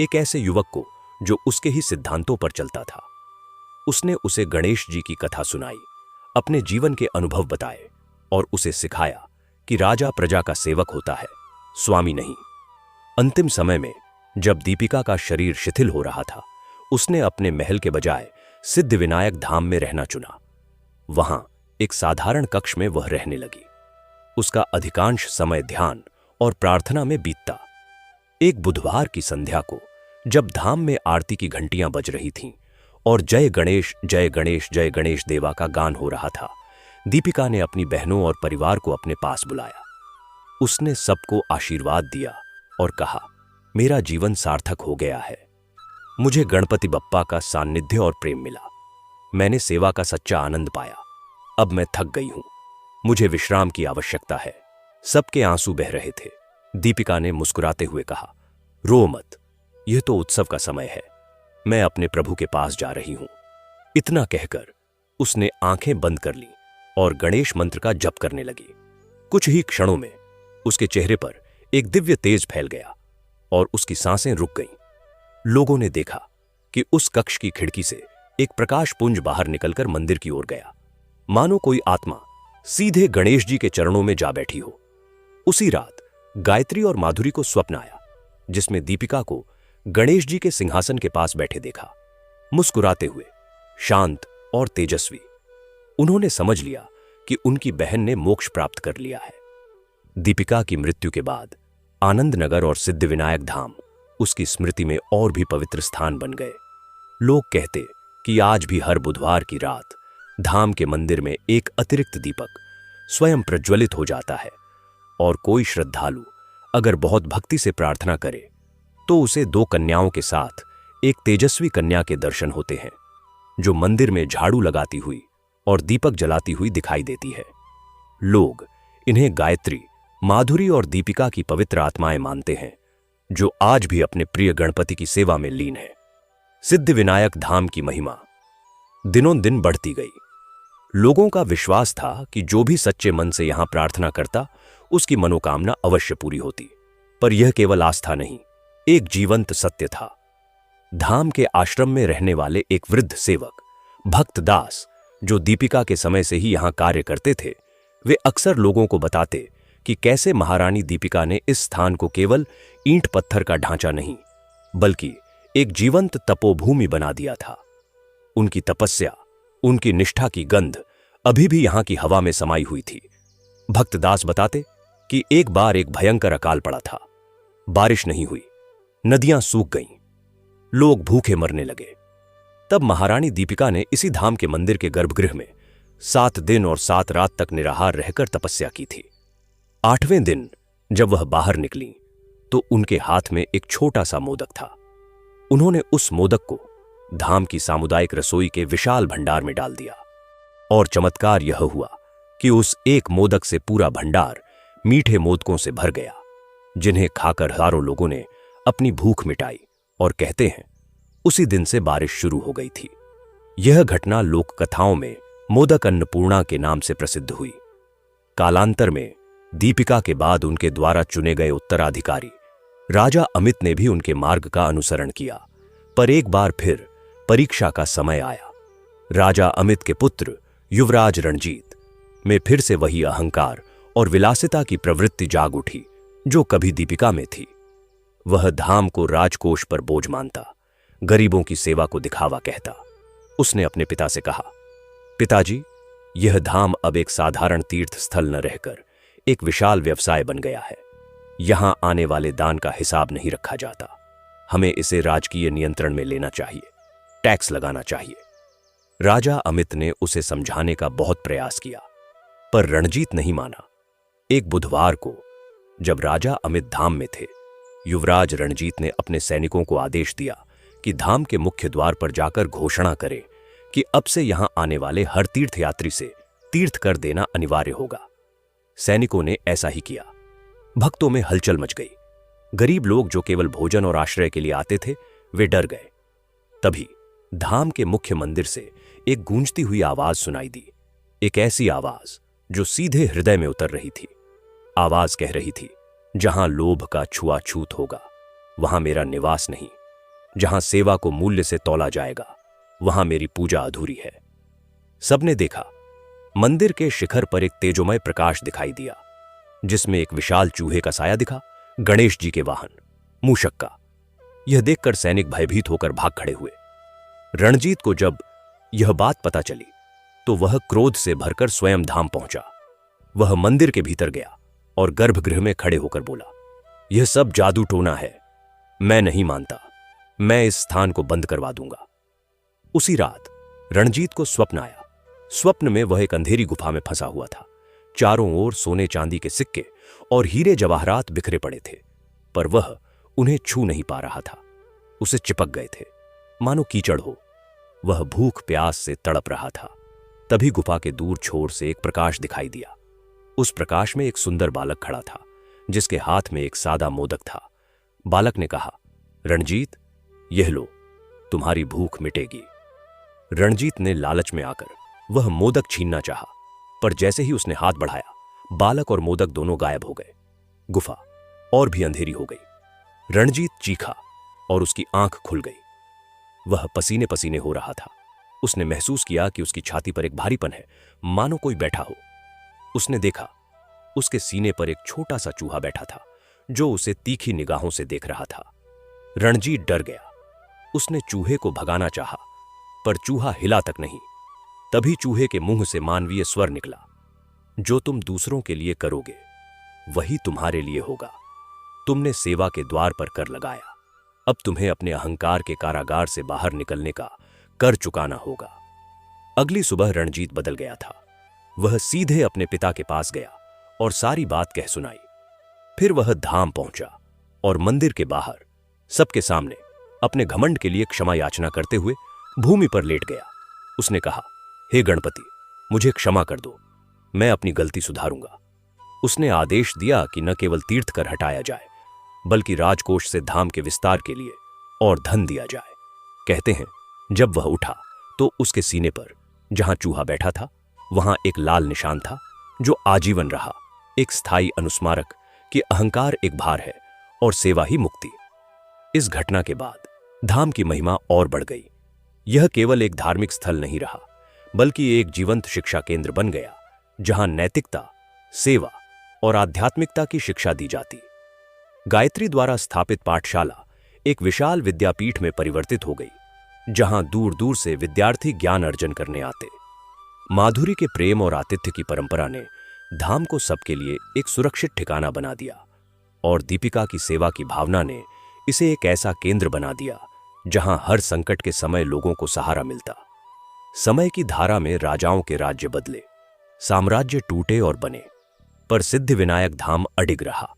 एक ऐसे युवक को जो उसके ही सिद्धांतों पर चलता था। उसने उसे गणेश जी की कथा सुनाई, अपने जीवन के अनुभव बताए और उसे सिखाया कि राजा प्रजा का सेवक होता है, स्वामी नहीं। अंतिम समय में जब दीपिका का शरीर शिथिल हो रहा था, उसने अपने महल के बजाय सिद्धिविनायक धाम में रहना चुना। वहां एक साधारण कक्ष में वह रहने लगी। उसका अधिकांश समय ध्यान और प्रार्थना में बीतता। एक बुधवार की संध्या को जब धाम में आरती की घंटियां बज रही थीं और जय गणेश जय गणेश जय गणेश देवा का गान हो रहा था, दीपिका ने अपनी बहनों और परिवार को अपने पास बुलाया। उसने सबको आशीर्वाद दिया और कहा, मेरा जीवन सार्थक हो गया है। मुझे गणपति बप्पा का सान्निध्य और प्रेम मिला। मैंने सेवा का सच्चा आनंद पाया। अब मैं थक गई हूं, मुझे विश्राम की आवश्यकता है। सबके आंसू बह रहे थे। दीपिका ने मुस्कुराते हुए कहा, रो मत, यह तो उत्सव का समय है। मैं अपने प्रभु के पास जा रही हूं। इतना कहकर उसने आंखें बंद कर ली और गणेश मंत्र का जप करने लगी। कुछ ही क्षणों में उसके चेहरे पर एक दिव्य तेज फैल गया और उसकी सांसें रुक गईं। लोगों ने देखा कि उस कक्ष की खिड़की से एक प्रकाश पुंज बाहर निकलकर मंदिर की ओर गया, मानो कोई आत्मा सीधे गणेश जी के चरणों में जा बैठी हो। उसी रात गायत्री और माधुरी को स्वप्न आया, जिसमें दीपिका को गणेश जी के सिंहासन के पास बैठे देखा, मुस्कुराते हुए, शांत और तेजस्वी। उन्होंने समझ लिया कि उनकी बहन ने मोक्ष प्राप्त कर लिया है। दीपिका की मृत्यु के बाद आनंद नगर और सिद्धिविनायक धाम उसकी स्मृति में और भी पवित्र स्थान बन गए। लोग कहते कि आज भी हर बुधवार की रात धाम के मंदिर में एक अतिरिक्त दीपक स्वयं प्रज्वलित हो जाता है और कोई श्रद्धालु अगर बहुत भक्ति से प्रार्थना करे तो उसे 2 कन्याओं के साथ एक तेजस्वी कन्या के दर्शन होते हैं, जो मंदिर में झाड़ू लगाती हुई और दीपक जलाती हुई दिखाई देती है। लोग इन्हें गायत्री, माधुरी और दीपिका की पवित्र आत्माएं मानते हैं, जो आज भी अपने प्रिय गणपति की सेवा में लीन है। सिद्धिविनायक धाम की महिमा दिनों दिन बढ़ती गई। लोगों का विश्वास था कि जो भी सच्चे मन से यहां प्रार्थना करता, उसकी मनोकामना अवश्य पूरी होती। पर यह केवल आस्था नहीं, एक जीवंत सत्य था। धाम के आश्रम में रहने वाले एक वृद्ध सेवक भक्त दास, जो दीपिका के समय से ही यहां कार्य करते थे, वे अक्सर लोगों को बताते कि कैसे महारानी दीपिका ने इस स्थान को केवल ईंट पत्थर का ढांचा नहीं, बल्कि एक जीवंत तपोभूमि बना दिया था। उनकी तपस्या, उनकी निष्ठा की गंध अभी भी यहां की हवा में समाई हुई थी। भक्तदास बताते कि एक बार एक भयंकर अकाल पड़ा था। बारिश नहीं हुई, नदियां सूख गईं, लोग भूखे मरने लगे। तब महारानी दीपिका ने इसी धाम के मंदिर के गर्भगृह में 7 दिन और 7 रात तक निराहार रहकर तपस्या की थी। 8वें दिन जब वह बाहर निकली तो उनके हाथ में एक छोटा सा मोदक था। उन्होंने उस मोदक को धाम की सामुदायिक रसोई के विशाल भंडार में डाल दिया और चमत्कार यह हुआ कि उस एक मोदक से पूरा भंडार मीठे मोदकों से भर गया, जिन्हें खाकर हजारों लोगों ने अपनी भूख मिटाई। और कहते हैं उसी दिन से बारिश शुरू हो गई थी। यह घटना लोक कथाओं में मोदक अन्नपूर्णा के नाम से प्रसिद्ध हुई। कालांतर में दीपिका के बाद उनके द्वारा चुने गए उत्तराधिकारी राजा अमित ने भी उनके मार्ग का अनुसरण किया। पर एक बार फिर परीक्षा का समय आया। राजा अमित के पुत्र युवराज रणजीत में फिर से वही अहंकार और विलासिता की प्रवृत्ति जाग उठी जो कभी दीपिका में थी। वह धाम को राजकोष पर बोझ मानता, गरीबों की सेवा को दिखावा कहता। उसने अपने पिता से कहा, पिताजी, यह धाम अब एक साधारण तीर्थ स्थल न रहकर एक विशाल व्यवसाय बन गया है। यहां आने वाले दान का हिसाब नहीं रखा जाता। हमें इसे राजकीय नियंत्रण में लेना चाहिए, टैक्स लगाना चाहिए। राजा अमित ने उसे समझाने का बहुत प्रयास किया, पर रणजीत नहीं माना। एक बुधवार को जब राजा अमित धाम में थे, युवराज रणजीत ने अपने सैनिकों को आदेश दिया कि धाम के मुख्य द्वार पर जाकर घोषणा करें कि अब से यहां आने वाले हर तीर्थयात्री से तीर्थ कर देना अनिवार्य होगा। सैनिकों ने ऐसा ही किया। भक्तों में हलचल मच गई। गरीब लोग जो केवल भोजन और आश्रय के लिए आते थे, वे डर गए। तभी धाम के मुख्य मंदिर से एक गूंजती हुई आवाज सुनाई दी, एक ऐसी आवाज जो सीधे हृदय में उतर रही थी। आवाज कह रही थी, जहां लोभ का छुआछूत होगा वहां मेरा निवास नहीं, जहां सेवा को मूल्य से तौला जाएगा, वहां मेरी पूजा अधूरी है। सबने देखा, मंदिर के शिखर पर एक तेजोमय प्रकाश दिखाई दिया, जिसमें एक विशाल चूहे का साया दिखा, गणेश जी के वाहन मूषक का। यह देखकर सैनिक भयभीत होकर भाग खड़े हुए। रणजीत को जब यह बात पता चली तो वह क्रोध से भरकर स्वयं धाम पहुंचा। वह मंदिर के भीतर गया और गर्भगृह में खड़े होकर बोला, यह सब जादू टोना है, मैं नहीं मानता, मैं इस स्थान को बंद करवा दूंगा। उसी रात रणजीत को स्वप्न आया। स्वप्न में वह एक अंधेरी गुफा में फंसा हुआ था। चारों ओर सोने चांदी के सिक्के और हीरे जवाहरात बिखरे पड़े थे, पर वह उन्हें छू नहीं पा रहा था। उसे चिपक गए थे, मानो कीचड़ हो। वह भूख प्यास से तड़प रहा था। तभी गुफा के दूर छोर से एक प्रकाश दिखाई दिया। उस प्रकाश में एक सुंदर बालक खड़ा था, जिसके हाथ में एक सादा मोदक था। बालक ने कहा, रणजीत, यह लो, तुम्हारी भूख मिटेगी। रणजीत ने लालच में आकर वह मोदक छीनना चाहा, पर जैसे ही उसने हाथ बढ़ाया, बालक और मोदक दोनों गायब हो गए। गुफा और भी अंधेरी हो गई। रणजीत चीखा और उसकी आंख खुल गई। वह पसीने पसीने हो रहा था। उसने महसूस किया कि उसकी छाती पर एक भारीपन है, मानो कोई बैठा हो। उसने देखा, उसके सीने पर एक छोटा सा चूहा बैठा था, जो उसे तीखी निगाहों से देख रहा था। रणजीत डर गया। उसने चूहे को भगाना चाहा, पर चूहा हिला तक नहीं। तभी चूहे के मुंह से मानवीय स्वर निकला, जो तुम दूसरों के लिए करोगे, वही तुम्हारे लिए होगा। तुमने सेवा के द्वार पर कर लगाया, अब तुम्हें अपने अहंकार के कारागार से बाहर निकलने का कर चुकाना होगा। अगली सुबह रणजीत बदल गया था। वह सीधे अपने पिता के पास गया और सारी बात कह सुनाई। फिर वह धाम पहुंचा और मंदिर के बाहर सबके सामने अपने घमंड के लिए क्षमा याचना करते हुए भूमि पर लेट गया। उसने कहा, हे गणपति, मुझे क्षमा कर दो, मैं अपनी गलती सुधारूंगा। उसने आदेश दिया कि न केवल तीर्थ कर हटाया जाए, बल्कि राजकोष से धाम के विस्तार के लिए और धन दिया जाए। कहते हैं, जब वह उठा तो उसके सीने पर जहां चूहा बैठा था, वहां एक लाल निशान था, जो आजीवन रहा, एक स्थायी अनुस्मारक कि अहंकार एक भार है और सेवा ही मुक्ति। इस घटना के बाद धाम की महिमा और बढ़ गई। यह केवल एक धार्मिक स्थल नहीं रहा, बल्कि एक जीवंत शिक्षा केंद्र बन गया, जहां नैतिकता, सेवा और आध्यात्मिकता की शिक्षा दी जाती। गायत्री द्वारा स्थापित पाठशाला एक विशाल विद्यापीठ में परिवर्तित हो गई, जहां दूर दूर से विद्यार्थी ज्ञान अर्जन करने आते। माधुरी के प्रेम और आतिथ्य की परंपरा ने धाम को सबके लिए एक सुरक्षित ठिकाना बना दिया, और दीपिका की सेवा की भावना ने इसे एक ऐसा केंद्र बना दिया जहां हर संकट के समय लोगों को सहारा मिलता। समय की धारा में राजाओं के राज्य बदले, साम्राज्य टूटे और बने, पर सिद्धिविनायक धाम अडिग रहा।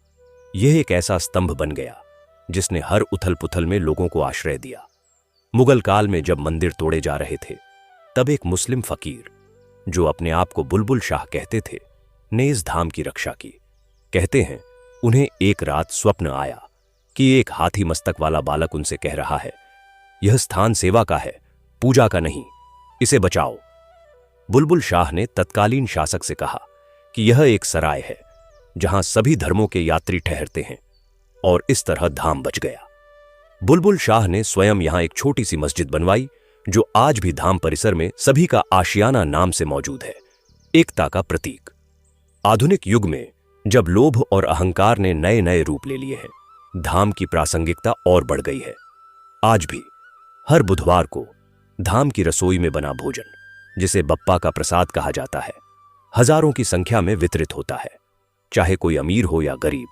यह एक ऐसा स्तंभ बन गया जिसने हर उथल पुथल में लोगों को आश्रय दिया। मुगल काल में जब मंदिर तोड़े जा रहे थे, तब एक मुस्लिम फकीर, जो अपने आप को बुलबुल शाह कहते थे, ने इस धाम की रक्षा की। कहते हैं, उन्हें एक रात स्वप्न आया कि एक हाथी मस्तक वाला बालक उनसे कह रहा है, यह स्थान सेवा का है, पूजा का नहीं, इसे बचाओ। बुलबुल शाह ने तत्कालीन शासक से कहा कि यह एक सराय है, जहां सभी धर्मों के यात्री ठहरते हैं, और इस तरह धाम बच गया। बुलबुल शाह ने स्वयं यहां एक छोटी सी मस्जिद बनवाई, जो आज भी धाम परिसर में सभी का आशियाना नाम से मौजूद है, एकता का प्रतीक। आधुनिक युग में जब लोभ और अहंकार ने नए नए रूप ले लिए हैं, धाम की प्रासंगिकता और बढ़ गई है। आज भी हर बुधवार को धाम की रसोई में बना भोजन, जिसे बप्पा का प्रसाद कहा जाता है, हजारों की संख्या में वितरित होता है। चाहे कोई अमीर हो या गरीब,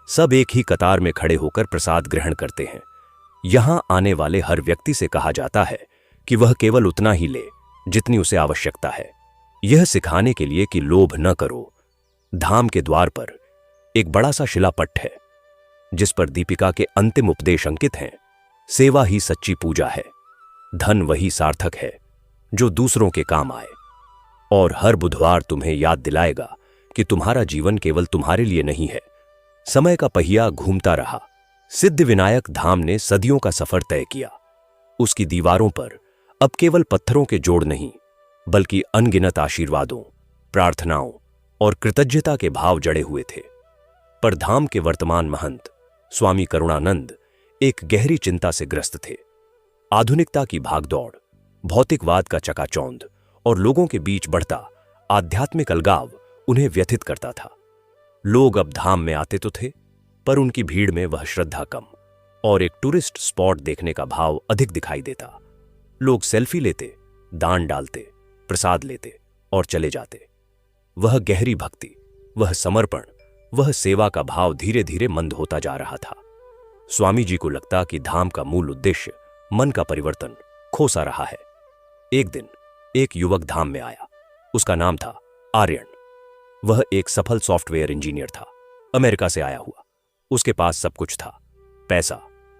सब एक ही कतार में खड़े होकर प्रसाद ग्रहण करते हैं। यहां आने वाले हर व्यक्ति से कहा जाता है कि वह केवल उतना ही ले जितनी उसे आवश्यकता है, यह सिखाने के लिए कि लोभ न करो। धाम के द्वार पर एक बड़ा सा शिलापट्ट है, जिस पर दीपिका के अंतिम उपदेश अंकित हैं। सेवा ही सच्ची पूजा है, धन वही सार्थक है जो दूसरों के काम आए। और हर बुधवार तुम्हें याद दिलाएगा कि तुम्हारा जीवन केवल तुम्हारे लिए नहीं है। समय का पहिया घूमता रहा। सिद्धिविनायक धाम ने सदियों का सफर तय किया। उसकी दीवारों पर अब केवल पत्थरों के जोड़ नहीं, बल्कि अनगिनत आशीर्वादों, प्रार्थनाओं और कृतज्ञता के भाव जड़े हुए थे। पर धाम के वर्तमान महंत स्वामी करुणानंद एक गहरी चिंता से ग्रस्त थे। आधुनिकता की भागदौड़, भौतिकवाद का चकाचौंध और लोगों के बीच बढ़ता आध्यात्मिक अलगाव उन्हें व्यथित करता था। लोग अब धाम में आते तो थे, पर उनकी भीड़ में वह श्रद्धा कम और एक टूरिस्ट स्पॉट देखने का भाव अधिक दिखाई देता। लोग सेल्फी लेते, दान डालते, प्रसाद लेते और चले जाते। वह गहरी भक्ति, वह समर्पण, वह सेवा का भाव धीरे धीरे मंद होता जा रहा था। स्वामी जी को लगता कि धाम का मूल उद्देश्य मन का परिवर्तन खोसा रहा है। एक दिन एक युवक धाम में आया। उसका नाम था आर्यन। वह एक सफल सॉफ्टवेयर इंजीनियर था, अमेरिका से आया हुआ। उसके पास सब कुछ था, पैसा,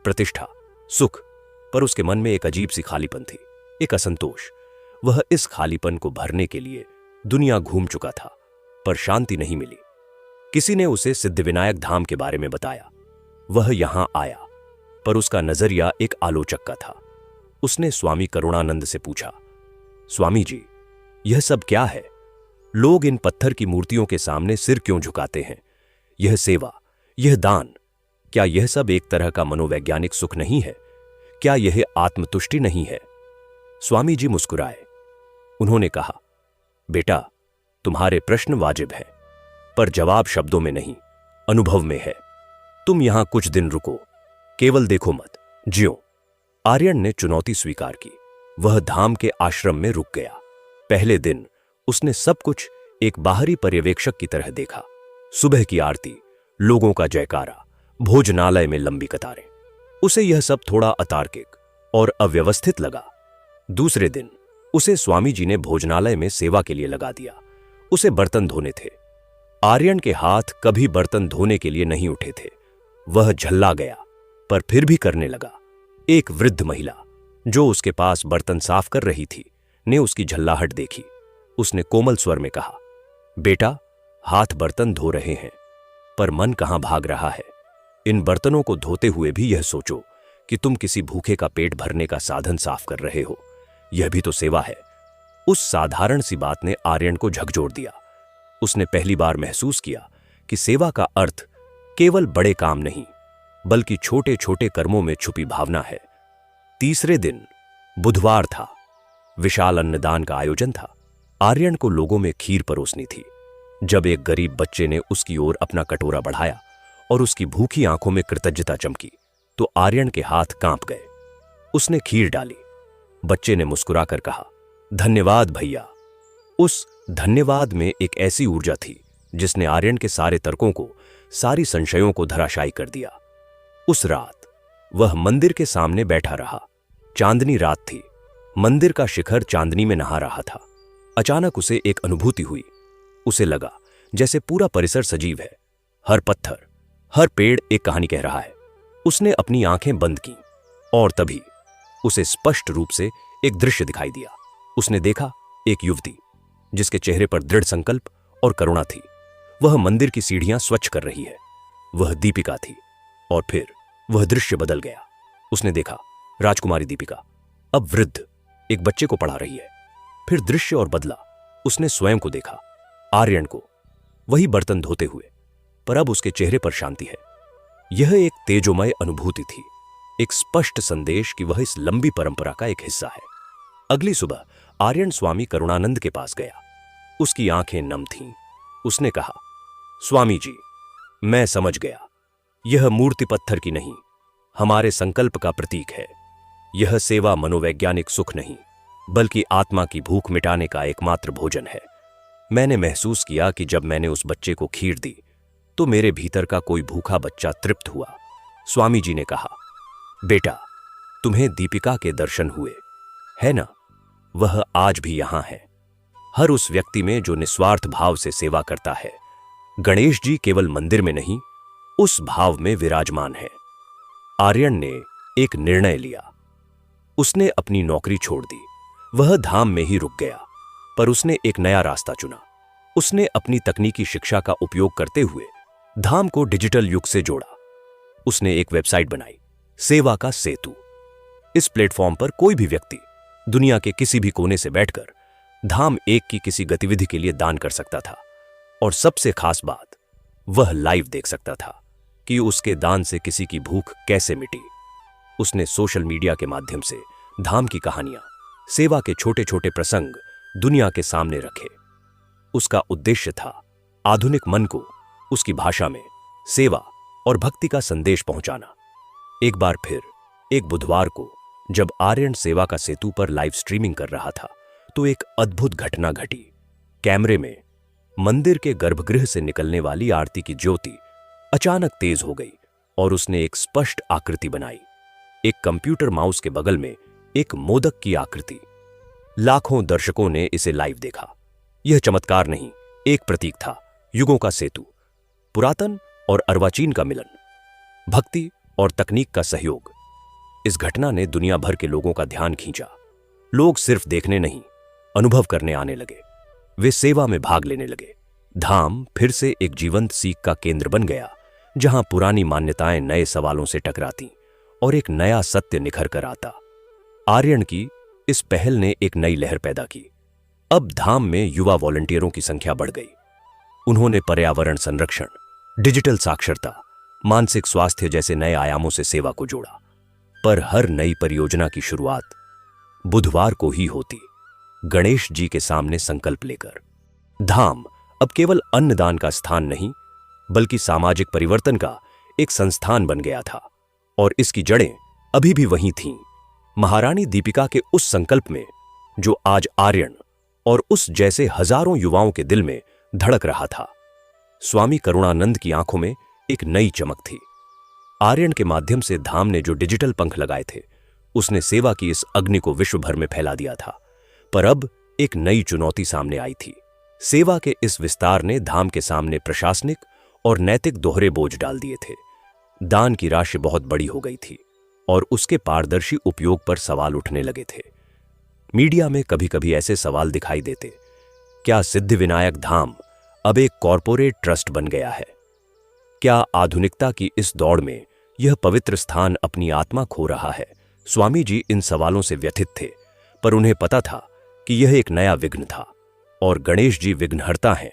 प्रतिष्ठा, सुख, पर उसके मन में एक अजीब सी खालीपन थी, एक असंतोष। वह इस खालीपन को भरने के लिए दुनिया घूम चुका था, पर शांति नहीं मिली। किसी ने उसे सिद्धिविनायक धाम के बारे में बताया। वह यहां आया, पर उसका नजरिया एक आलोचक का था। उसने स्वामी करुणानंद से पूछा, स्वामी जी, यह सब क्या है? लोग इन पत्थर की मूर्तियों के सामने सिर क्यों झुकाते हैं? यह सेवा, यह दान, क्या यह सब एक तरह का मनोवैज्ञानिक सुख नहीं है? क्या यह आत्मतुष्टि नहीं है? स्वामी जी मुस्कुराए। उन्होंने कहा, बेटा, तुम्हारे प्रश्न वाजिब हैं, पर जवाब शब्दों में नहीं, अनुभव में है। तुम यहां कुछ दिन रुको, केवल देखो मत, जियो। आर्यन ने चुनौती स्वीकार की। वह धाम के आश्रम में रुक गया। पहले दिन उसने सब कुछ एक बाहरी पर्यवेक्षक की तरह देखा। सुबह की आरती, लोगों का जयकारा, भोजनालय में लंबी कतारें। उसे यह सब थोड़ा अतार्किक और अव्यवस्थित लगा। दूसरे दिन उसे स्वामी जी ने भोजनालय में सेवा के लिए लगा दिया। उसे बर्तन धोने थे। आर्यन के हाथ कभी बर्तन धोने के लिए नहीं उठे थे। वह झल्ला गया, पर फिर भी करने लगा। एक वृद्ध महिला जो उसके पास बर्तन साफ कर रही थी ने उसकी झल्लाहट देखी। उसने कोमल स्वर में कहा, बेटा, हाथ बर्तन धो रहे हैं, पर मन कहां भाग रहा है? इन बर्तनों को धोते हुए भी यह सोचो कि तुम किसी भूखे का पेट भरने का साधन साफ कर रहे हो। यह भी तो सेवा है। उस साधारण सी बात ने आर्यन को झकझोर दिया। उसने पहली बार महसूस किया कि सेवा का अर्थ केवल बड़े काम नहीं, बल्कि छोटे छोटे कर्मों में छुपी भावना है। तीसरे दिन बुधवार था। विशाल अन्नदान का आयोजन था। आर्यन को लोगों में खीर परोसनी थी। जब एक गरीब बच्चे ने उसकी ओर अपना कटोरा बढ़ाया और उसकी भूखी आंखों में कृतज्ञता चमकी, तो आर्यन के हाथ कांप गए। उसने खीर डाली। बच्चे ने मुस्कुराकर कहा, धन्यवाद भैया। उस धन्यवाद में एक ऐसी ऊर्जा थी जिसने आर्यन के सारे तर्कों को, सारी संशयों को धराशायी कर दिया। उस रात वह मंदिर के सामने बैठा रहा। चांदनी रात थी। मंदिर का शिखर चांदनी में नहा रहा था। अचानक उसे एक अनुभूति हुई। उसे लगा जैसे पूरा परिसर सजीव है। हर पत्थर, हर पेड़ एक कहानी कह रहा है। उसने अपनी आंखें बंद की और तभी उसे स्पष्ट रूप से एक दृश्य दिखाई दिया। उसने देखा एक युवती जिसके चेहरे पर दृढ़ संकल्प और करुणा थी। वह मंदिर की सीढ़ियां स्वच्छ कर रही है। वह दीपिका थी। और फिर वह दृश्य बदल गया। उसने देखा राजकुमारी दीपिका अब वृद्ध एक बच्चे को पढ़ा रही है। फिर दृश्य और बदला। उसने स्वयं को देखा, आर्यन को, वही बर्तन धोते हुए, पर अब उसके चेहरे पर शांति है। यह एक तेजोमय अनुभूति थी, एक स्पष्ट संदेश कि वह इस लंबी परंपरा का एक हिस्सा है। अगली सुबह आर्यन स्वामी करुणानंद के पास गया। उसकी आंखें नम थीं। उसने कहा, स्वामी जी, मैं समझ गया। यह मूर्ति पत्थर की नहीं, हमारे संकल्प का प्रतीक है। यह सेवा मनोवैज्ञानिक सुख नहीं, बल्कि आत्मा की भूख मिटाने का एकमात्र भोजन है। मैंने महसूस किया कि जब मैंने उस बच्चे को खीर दी तो मेरे भीतर का कोई भूखा बच्चा तृप्त हुआ। स्वामी जी ने कहा, बेटा, तुम्हें दीपिका के दर्शन हुए, है ना? वह आज भी यहां है, हर उस व्यक्ति में जो निस्वार्थ भाव से सेवा करता है। गणेश जी केवल मंदिर में नहीं, उस भाव में विराजमान है। आर्यन ने एक निर्णय लिया। उसने अपनी नौकरी छोड़ दी। वह धाम में ही रुक गया, पर उसने एक नया रास्ता चुना। उसने अपनी तकनीकी शिक्षा का उपयोग करते हुए धाम को डिजिटल युग से जोड़ा। उसने एक वेबसाइट बनाई, सेवा का सेतु। इस प्लेटफॉर्म पर कोई भी व्यक्ति दुनिया के किसी भी कोने से बैठकर धाम एक की किसी गतिविधि के लिए दान कर सकता था। और सबसे खास बात, वह लाइव देख सकता था कि उसके दान से किसी की भूख कैसे मिटी। उसने सोशल मीडिया के माध्यम से धाम की कहानियां, सेवा के छोटे छोटे प्रसंग दुनिया के सामने रखे। उसका उद्देश्य था आधुनिक मन को उसकी भाषा में सेवा और भक्ति का संदेश पहुंचाना। एक बार फिर एक बुधवार को जब आर्यन सेवा का सेतु पर लाइव स्ट्रीमिंग कर रहा था तो एक अद्भुत घटना घटी। कैमरे में मंदिर के गर्भगृह से निकलने वाली आरती की ज्योति अचानक तेज हो गई और उसने एक स्पष्ट आकृति बनाई। एक कंप्यूटर माउस के बगल में एक मोदक की आकृति। लाखों दर्शकों ने इसे लाइव देखा। यह चमत्कार नहीं, एक प्रतीक था, युगों का सेतु, पुरातन और अर्वाचीन का मिलन, भक्ति और तकनीक का सहयोग। इस घटना ने दुनिया भर के लोगों का ध्यान खींचा। लोग सिर्फ देखने नहीं, अनुभव करने आने लगे। वे सेवा में भाग लेने लगे। धाम फिर से एक जीवंत सीख का केंद्र बन गया, जहां पुरानी मान्यताएं नए सवालों से टकराती और एक नया सत्य निखर कर आता। आर्यन की इस पहल ने एक नई लहर पैदा की। अब धाम में युवा वॉलंटियरों की संख्या बढ़ गई। उन्होंने पर्यावरण संरक्षण, डिजिटल साक्षरता, मानसिक स्वास्थ्य जैसे नए आयामों से सेवा को जोड़ा। पर हर नई परियोजना की शुरुआत बुधवार को ही होती, गणेश जी के सामने संकल्प लेकर। धाम अब केवल अन्नदान का स्थान नहीं, बल्कि सामाजिक परिवर्तन का एक संस्थान बन गया था और इसकी जड़ें अभी भी वहीं थीं, महारानी दीपिका के उस संकल्प में जो आज आर्यन और उस जैसे हजारों युवाओं के दिल में धड़क रहा था। स्वामी करुणानंद की आंखों में एक नई चमक थी। आर्यन के माध्यम से धाम ने जो डिजिटल पंख लगाए थे, उसने सेवा की इस अग्नि को विश्व भर में फैला दिया था। पर अब एक नई चुनौती सामने आई थी। सेवा के इस विस्तार ने धाम के सामने प्रशासनिक और नैतिक दोहरे बोझ डाल दिए थे। दान की राशि बहुत बड़ी हो गई थी और उसके पारदर्शी उपयोग पर सवाल उठने लगे थे। मीडिया में कभी कभी ऐसे सवाल दिखाई देते, क्या सिद्धिविनायक धाम अब एक कॉरपोरेट ट्रस्ट बन गया है? क्या आधुनिकता की इस दौड़ में यह पवित्र स्थान अपनी आत्मा खो रहा है? स्वामी जी इन सवालों से व्यथित थे, पर उन्हें पता था कि यह एक नया विघ्न था और गणेश जी विघ्नहर्ता हैं।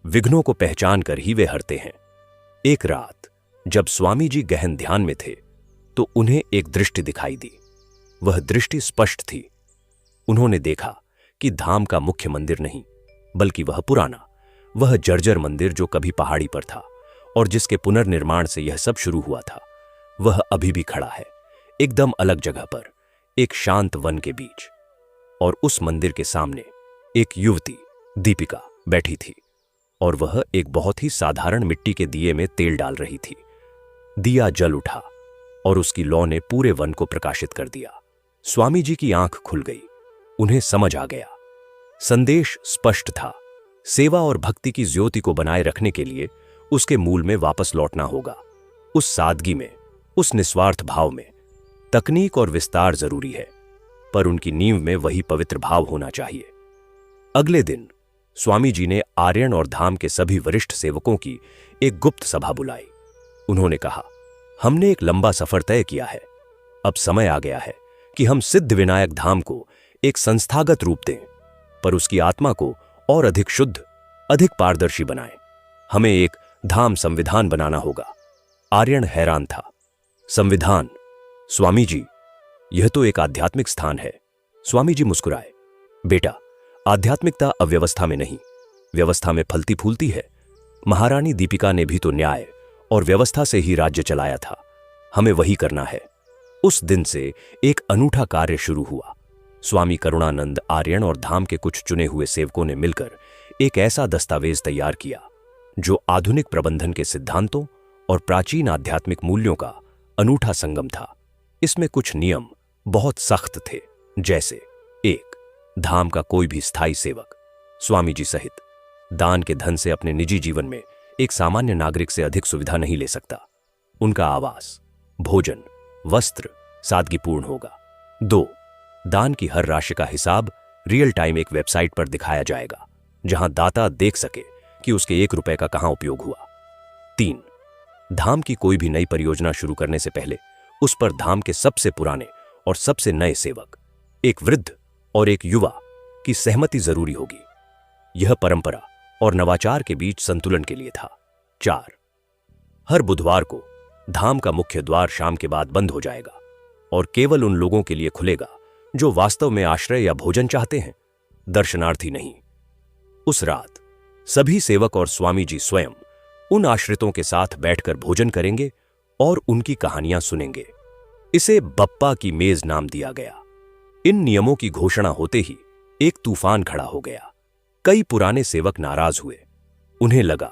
विघ्नों को पहचान कर ही वे हरते हैं। एक रात जब स्वामी जी गहन ध्यान में थे तो उन्हें एक दृष्टि दिखाई दी। वह दृष्टि स्पष्ट थी। उन्होंने देखा कि धाम का मुख्य मंदिर नहीं, बल्कि वह जर्जर मंदिर जो कभी पहाड़ी पर था और जिसके पुनर्निर्माण से यह सब शुरू हुआ था, वह अभी भी खड़ा है, एकदम अलग जगह पर, एक शांत वन के बीच। और उस मंदिर के सामने एक युवती दीपिका बैठी थी और वह एक बहुत ही साधारण मिट्टी के दिए में तेल डाल रही थी। दिया जल उठा और उसकी लौ ने पूरे वन को प्रकाशित कर दिया। स्वामी जी की आंख खुल गई। उन्हें समझ आ गया। संदेश स्पष्ट था। सेवा और भक्ति की ज्योति को बनाए रखने के लिए उसके मूल में वापस लौटना होगा। उस सादगी में, उस निस्वार्थ भाव में। तकनीक और विस्तार जरूरी है, पर उनकी नींव में वही पवित्र भाव होना चाहिए। अगले दिन स्वामी जी ने आर्यन और धाम के सभी वरिष्ठ सेवकों की एक गुप्त सभा बुलाई। उन्होंने कहा, हमने एक लंबा सफर तय किया है। अब समय आ गया है कि हम सिद्धिविनायक धाम को एक संस्थागत रूप दें, पर उसकी आत्मा को और अधिक शुद्ध, अधिक पारदर्शी बनाएं। हमें एक धाम संविधान बनाना होगा। आर्यन हैरान था। संविधान? स्वामी जी, यह तो एक आध्यात्मिक स्थान है। स्वामी जी मुस्कुराए। बेटा, आध्यात्मिकता अव्यवस्था में नहीं, व्यवस्था में फलती फूलती है। महारानी दीपिका ने भी तो न्याय और व्यवस्था से ही राज्य चलाया था। हमें वही करना है। उस दिन से एक अनूठा कार्य शुरू हुआ। स्वामी करुणानंद, आर्यन और धाम के कुछ चुने हुए सेवकों ने मिलकर एक ऐसा दस्तावेज तैयार किया जो आधुनिक प्रबंधन के सिद्धांतों और प्राचीन आध्यात्मिक मूल्यों का अनूठा संगम था। इसमें कुछ नियम बहुत सख्त थे, जैसे 1. धाम का कोई भी स्थायी सेवक स्वामी जी सहित दान के धन से अपने निजी जीवन में एक सामान्य नागरिक से अधिक सुविधा नहीं ले सकता। उनका आवास, भोजन, वस्त्र सादगीपूर्ण होगा। 2. दान की हर राशि का हिसाब रियल टाइम एक वेबसाइट पर दिखाया जाएगा, जहां दाता देख सके कि उसके 1 रुपए का कहां उपयोग हुआ। 3. धाम की कोई भी नई परियोजना शुरू करने से पहले उस पर धाम के सबसे पुराने और सबसे नए सेवक, एक वृद्ध और एक युवा की सहमति जरूरी होगी। यह परंपरा और नवाचार के बीच संतुलन के लिए था। 4. हर बुधवार को धाम का मुख्य द्वार शाम के बाद बंद हो जाएगा और केवल उन लोगों के लिए खुलेगा जो वास्तव में आश्रय या भोजन चाहते हैं, दर्शनार्थी नहीं। उस रात सभी सेवक और स्वामी जी स्वयं उन आश्रितों के साथ बैठकर भोजन करेंगे और उनकी कहानियां सुनेंगे। इसे बप्पा की मेज नाम दिया गया। इन नियमों की घोषणा होते ही एक तूफान खड़ा हो गया। कई पुराने सेवक नाराज हुए। उन्हें लगा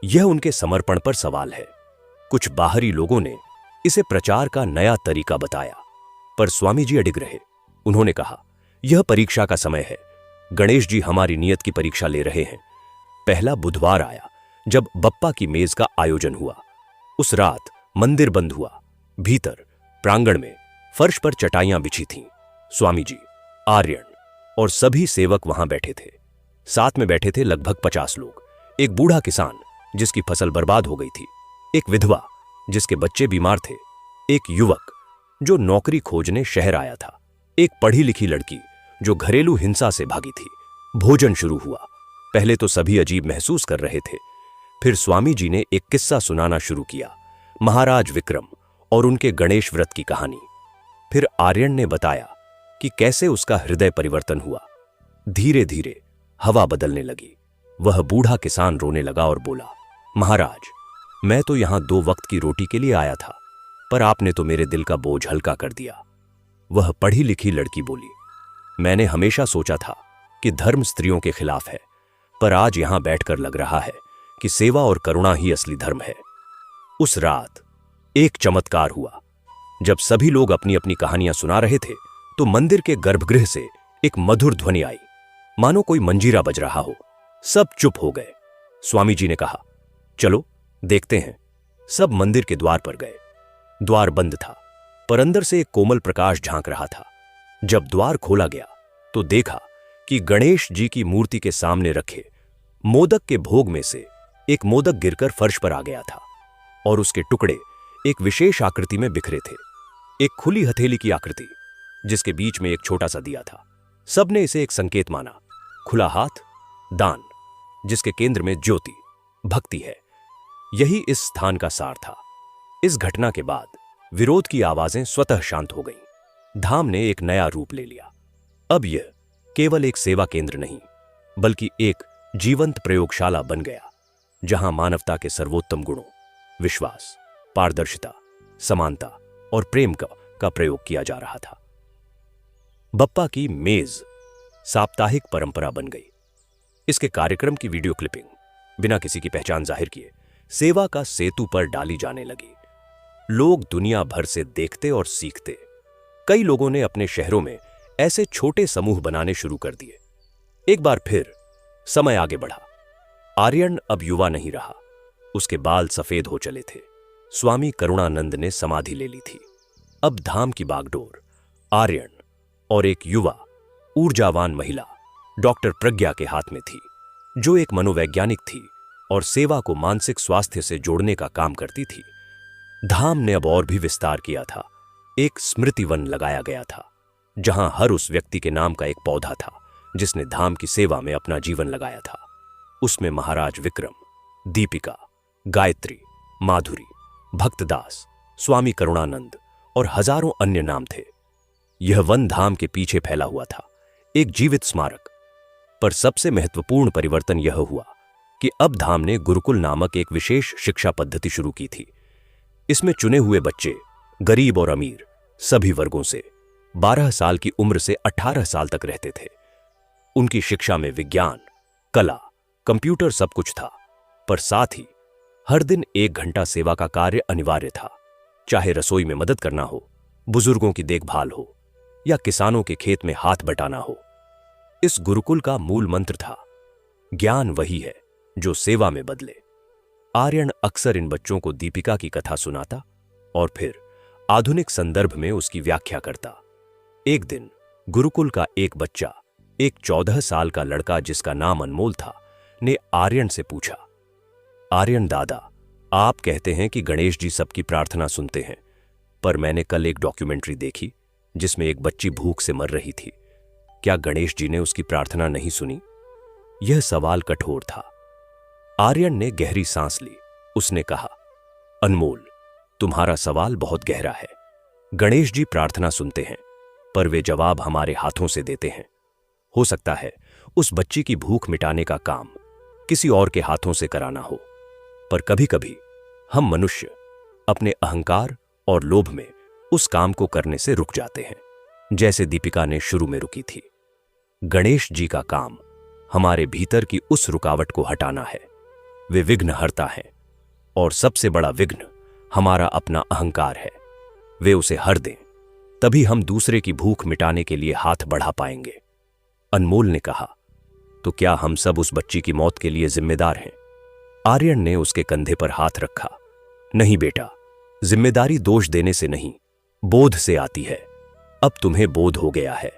यह उनके समर्पण पर सवाल है। कुछ बाहरी लोगों ने इसे प्रचार का नया तरीका बताया, पर स्वामी जी अडिग रहे। उन्होंने कहा, यह परीक्षा का समय है। गणेश जी हमारी नियत की परीक्षा ले रहे हैं। पहला बुधवार आया जब बप्पा की मेज का आयोजन हुआ। उस रात मंदिर बंद हुआ। भीतर प्रांगण में फर्श पर चटाइयां बिछी थीं। स्वामी जी, आर्यन और सभी सेवक वहां बैठे थे। साथ में बैठे थे लगभग 50 लोग। एक बूढ़ा किसान जिसकी फसल बर्बाद हो गई थी, एक विधवा जिसके बच्चे बीमार थे, एक युवक जो नौकरी खोजने शहर आया था, एक पढ़ी लिखी लड़की जो घरेलू हिंसा से भागी थी। भोजन शुरू हुआ। पहले तो सभी अजीब महसूस कर रहे थे। फिर स्वामी जी ने एक किस्सा सुनाना शुरू किया, महाराज विक्रम और उनके गणेश व्रत की कहानी। फिर आर्यन ने बताया कि कैसे उसका हृदय परिवर्तन हुआ। धीरे धीरे हवा बदलने लगी। वह बूढ़ा किसान रोने लगा और बोला, महाराज, मैं तो यहां 2 वक्त की रोटी के लिए आया था, पर आपने तो मेरे दिल का बोझ हल्का कर दिया। वह पढ़ी लिखी लड़की बोली, मैंने हमेशा सोचा था कि धर्म स्त्रियों के खिलाफ है, पर आज यहां बैठकर लग रहा है कि सेवा और करुणा ही असली धर्म है। उस रात एक चमत्कार हुआ। जब सभी लोग अपनी अपनी कहानियां सुना रहे थे, तो मंदिर के गर्भगृह से एक मधुर ध्वनि आई, मानो कोई मंजीरा बज रहा हो। सब चुप हो गए। स्वामी जी ने कहा, चलो देखते हैं। सब मंदिर के द्वार पर गए। द्वार बंद था, पर अंदर से एक कोमल प्रकाश झांक रहा था। जब द्वार खोला गया तो देखा कि गणेश जी की मूर्ति के सामने रखे मोदक के भोग में से एक मोदक गिरकर फर्श पर आ गया था और उसके टुकड़े एक विशेष आकृति में बिखरे थे। एक खुली हथेली की आकृति जिसके बीच में एक छोटा सा दिया था। सबने इसे एक संकेत माना। खुला हाथ, दान, जिसके केंद्र में ज्योति, भक्ति है। यही इस स्थान का सार था। इस घटना के बाद विरोध की आवाजें स्वतः शांत हो गईं। धाम ने एक नया रूप ले लिया। अब यह केवल एक सेवा केंद्र नहीं, बल्कि एक जीवंत प्रयोगशाला बन गया, जहां मानवता के सर्वोत्तम गुणों, विश्वास, पारदर्शिता, समानता और प्रेम का प्रयोग किया जा रहा था। बप्पा की मेज साप्ताहिक परंपरा बन गई। इसके कार्यक्रम की वीडियो क्लिपिंग बिना किसी की पहचान जाहिर किए सेवा का सेतु पर डाली जाने लगी। लोग दुनिया भर से देखते और सीखते। कई लोगों ने अपने शहरों में ऐसे छोटे समूह बनाने शुरू कर दिए। एक बार फिर समय आगे बढ़ा। आर्यन अब युवा नहीं रहा। उसके बाल सफेद हो चले थे। स्वामी करुणानंद ने समाधि ले ली थी। अब धाम की बागडोर आर्यन और एक युवा ऊर्जावान महिला डॉक्टर प्रज्ञा के हाथ में थी, जो एक मनोवैज्ञानिक थी और सेवा को मानसिक स्वास्थ्य से जोड़ने का काम करती थी। धाम ने अब और भी विस्तार किया था। एक स्मृति वन लगाया गया था, जहां हर उस व्यक्ति के नाम का एक पौधा था जिसने धाम की सेवा में अपना जीवन लगाया था। उसमें महाराज विक्रम, दीपिका, गायत्री, माधुरी, भक्तदास, स्वामी करुणानंद और हजारों अन्य नाम थे। यह वन धाम के पीछे फैला हुआ था, एक जीवित स्मारक। पर सबसे महत्वपूर्ण परिवर्तन यह हुआ कि अब धाम ने गुरुकुल नामक एक विशेष शिक्षा पद्धति शुरू की थी। इसमें चुने हुए बच्चे, गरीब और अमीर, सभी वर्गों से 12 साल की उम्र से 18 साल तक रहते थे। उनकी शिक्षा में विज्ञान, कला, कंप्यूटर सब कुछ था, पर साथ ही हर दिन 1 घंटा सेवा का कार्य अनिवार्य था। चाहे रसोई में मदद करना हो, बुजुर्गों की देखभाल हो या किसानों के खेत में हाथ बटाना हो। इस गुरुकुल का मूल मंत्र था, ज्ञान वही है जो सेवा में बदले। आर्यन अक्सर इन बच्चों को दीपिका की कथा सुनाता और फिर आधुनिक संदर्भ में उसकी व्याख्या करता। एक दिन गुरुकुल का एक बच्चा, एक 14 साल का लड़का जिसका नाम अनमोल था, ने आर्यन से पूछा, आर्यन दादा, आप कहते हैं कि गणेश जी सबकी प्रार्थना सुनते हैं, पर मैंने कल एक डॉक्यूमेंट्री देखी जिसमें एक बच्ची भूख से मर रही थी। क्या गणेश जी ने उसकी प्रार्थना नहीं सुनी? यह सवाल कठोर था। आर्यन ने गहरी सांस ली। उसने कहा, अनमोल, तुम्हारा सवाल बहुत गहरा है। गणेश जी प्रार्थना सुनते हैं, पर वे जवाब हमारे हाथों से देते हैं। हो सकता है उस बच्ची की भूख मिटाने का काम किसी और के हाथों से कराना हो, पर कभी कभी हम मनुष्य अपने अहंकार और लोभ में उस काम को करने से रुक जाते हैं, जैसे दीपिका ने शुरू में रुकी थी। गणेश जी का काम हमारे भीतर की उस रुकावट को हटाना है। वे विघ्नहर्ता हैं और सबसे बड़ा विघ्न हमारा अपना अहंकार है। वे उसे हर दें, तभी हम दूसरे की भूख मिटाने के लिए हाथ बढ़ा पाएंगे। अनमोल ने कहा, तो क्या हम सब उस बच्ची की मौत के लिए जिम्मेदार हैं? आर्यन ने उसके कंधे पर हाथ रखा। नहीं बेटा, जिम्मेदारी दोष देने से नहीं, बोध से आती है। अब तुम्हें बोध हो गया है,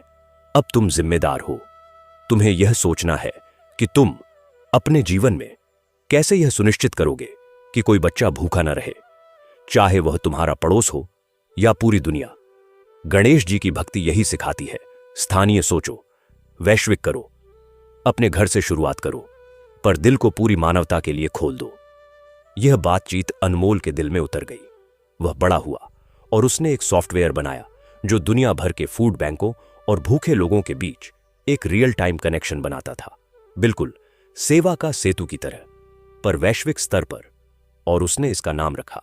अब तुम जिम्मेदार हो। तुम्हें यह सोचना है कि तुम अपने जीवन में कैसे यह सुनिश्चित करोगे कि कोई बच्चा भूखा न रहे, चाहे वह तुम्हारा पड़ोस हो या पूरी दुनिया। गणेश जी की भक्ति यही सिखाती है। स्थानीय सोचो, वैश्विक करो, अपने घर से शुरुआत करो, पर दिल को पूरी मानवता के लिए खोल दो। यह बातचीत अनमोल के दिल में उतर गई। वह बड़ा हुआ और उसने एक सॉफ्टवेयर बनाया जो दुनिया भर के फूड बैंकों और भूखे लोगों के बीच एक रियल टाइम कनेक्शन बनाता था, बिल्कुल सेवा का सेतु की तरह, पर वैश्विक स्तर पर। और उसने इसका नाम रखा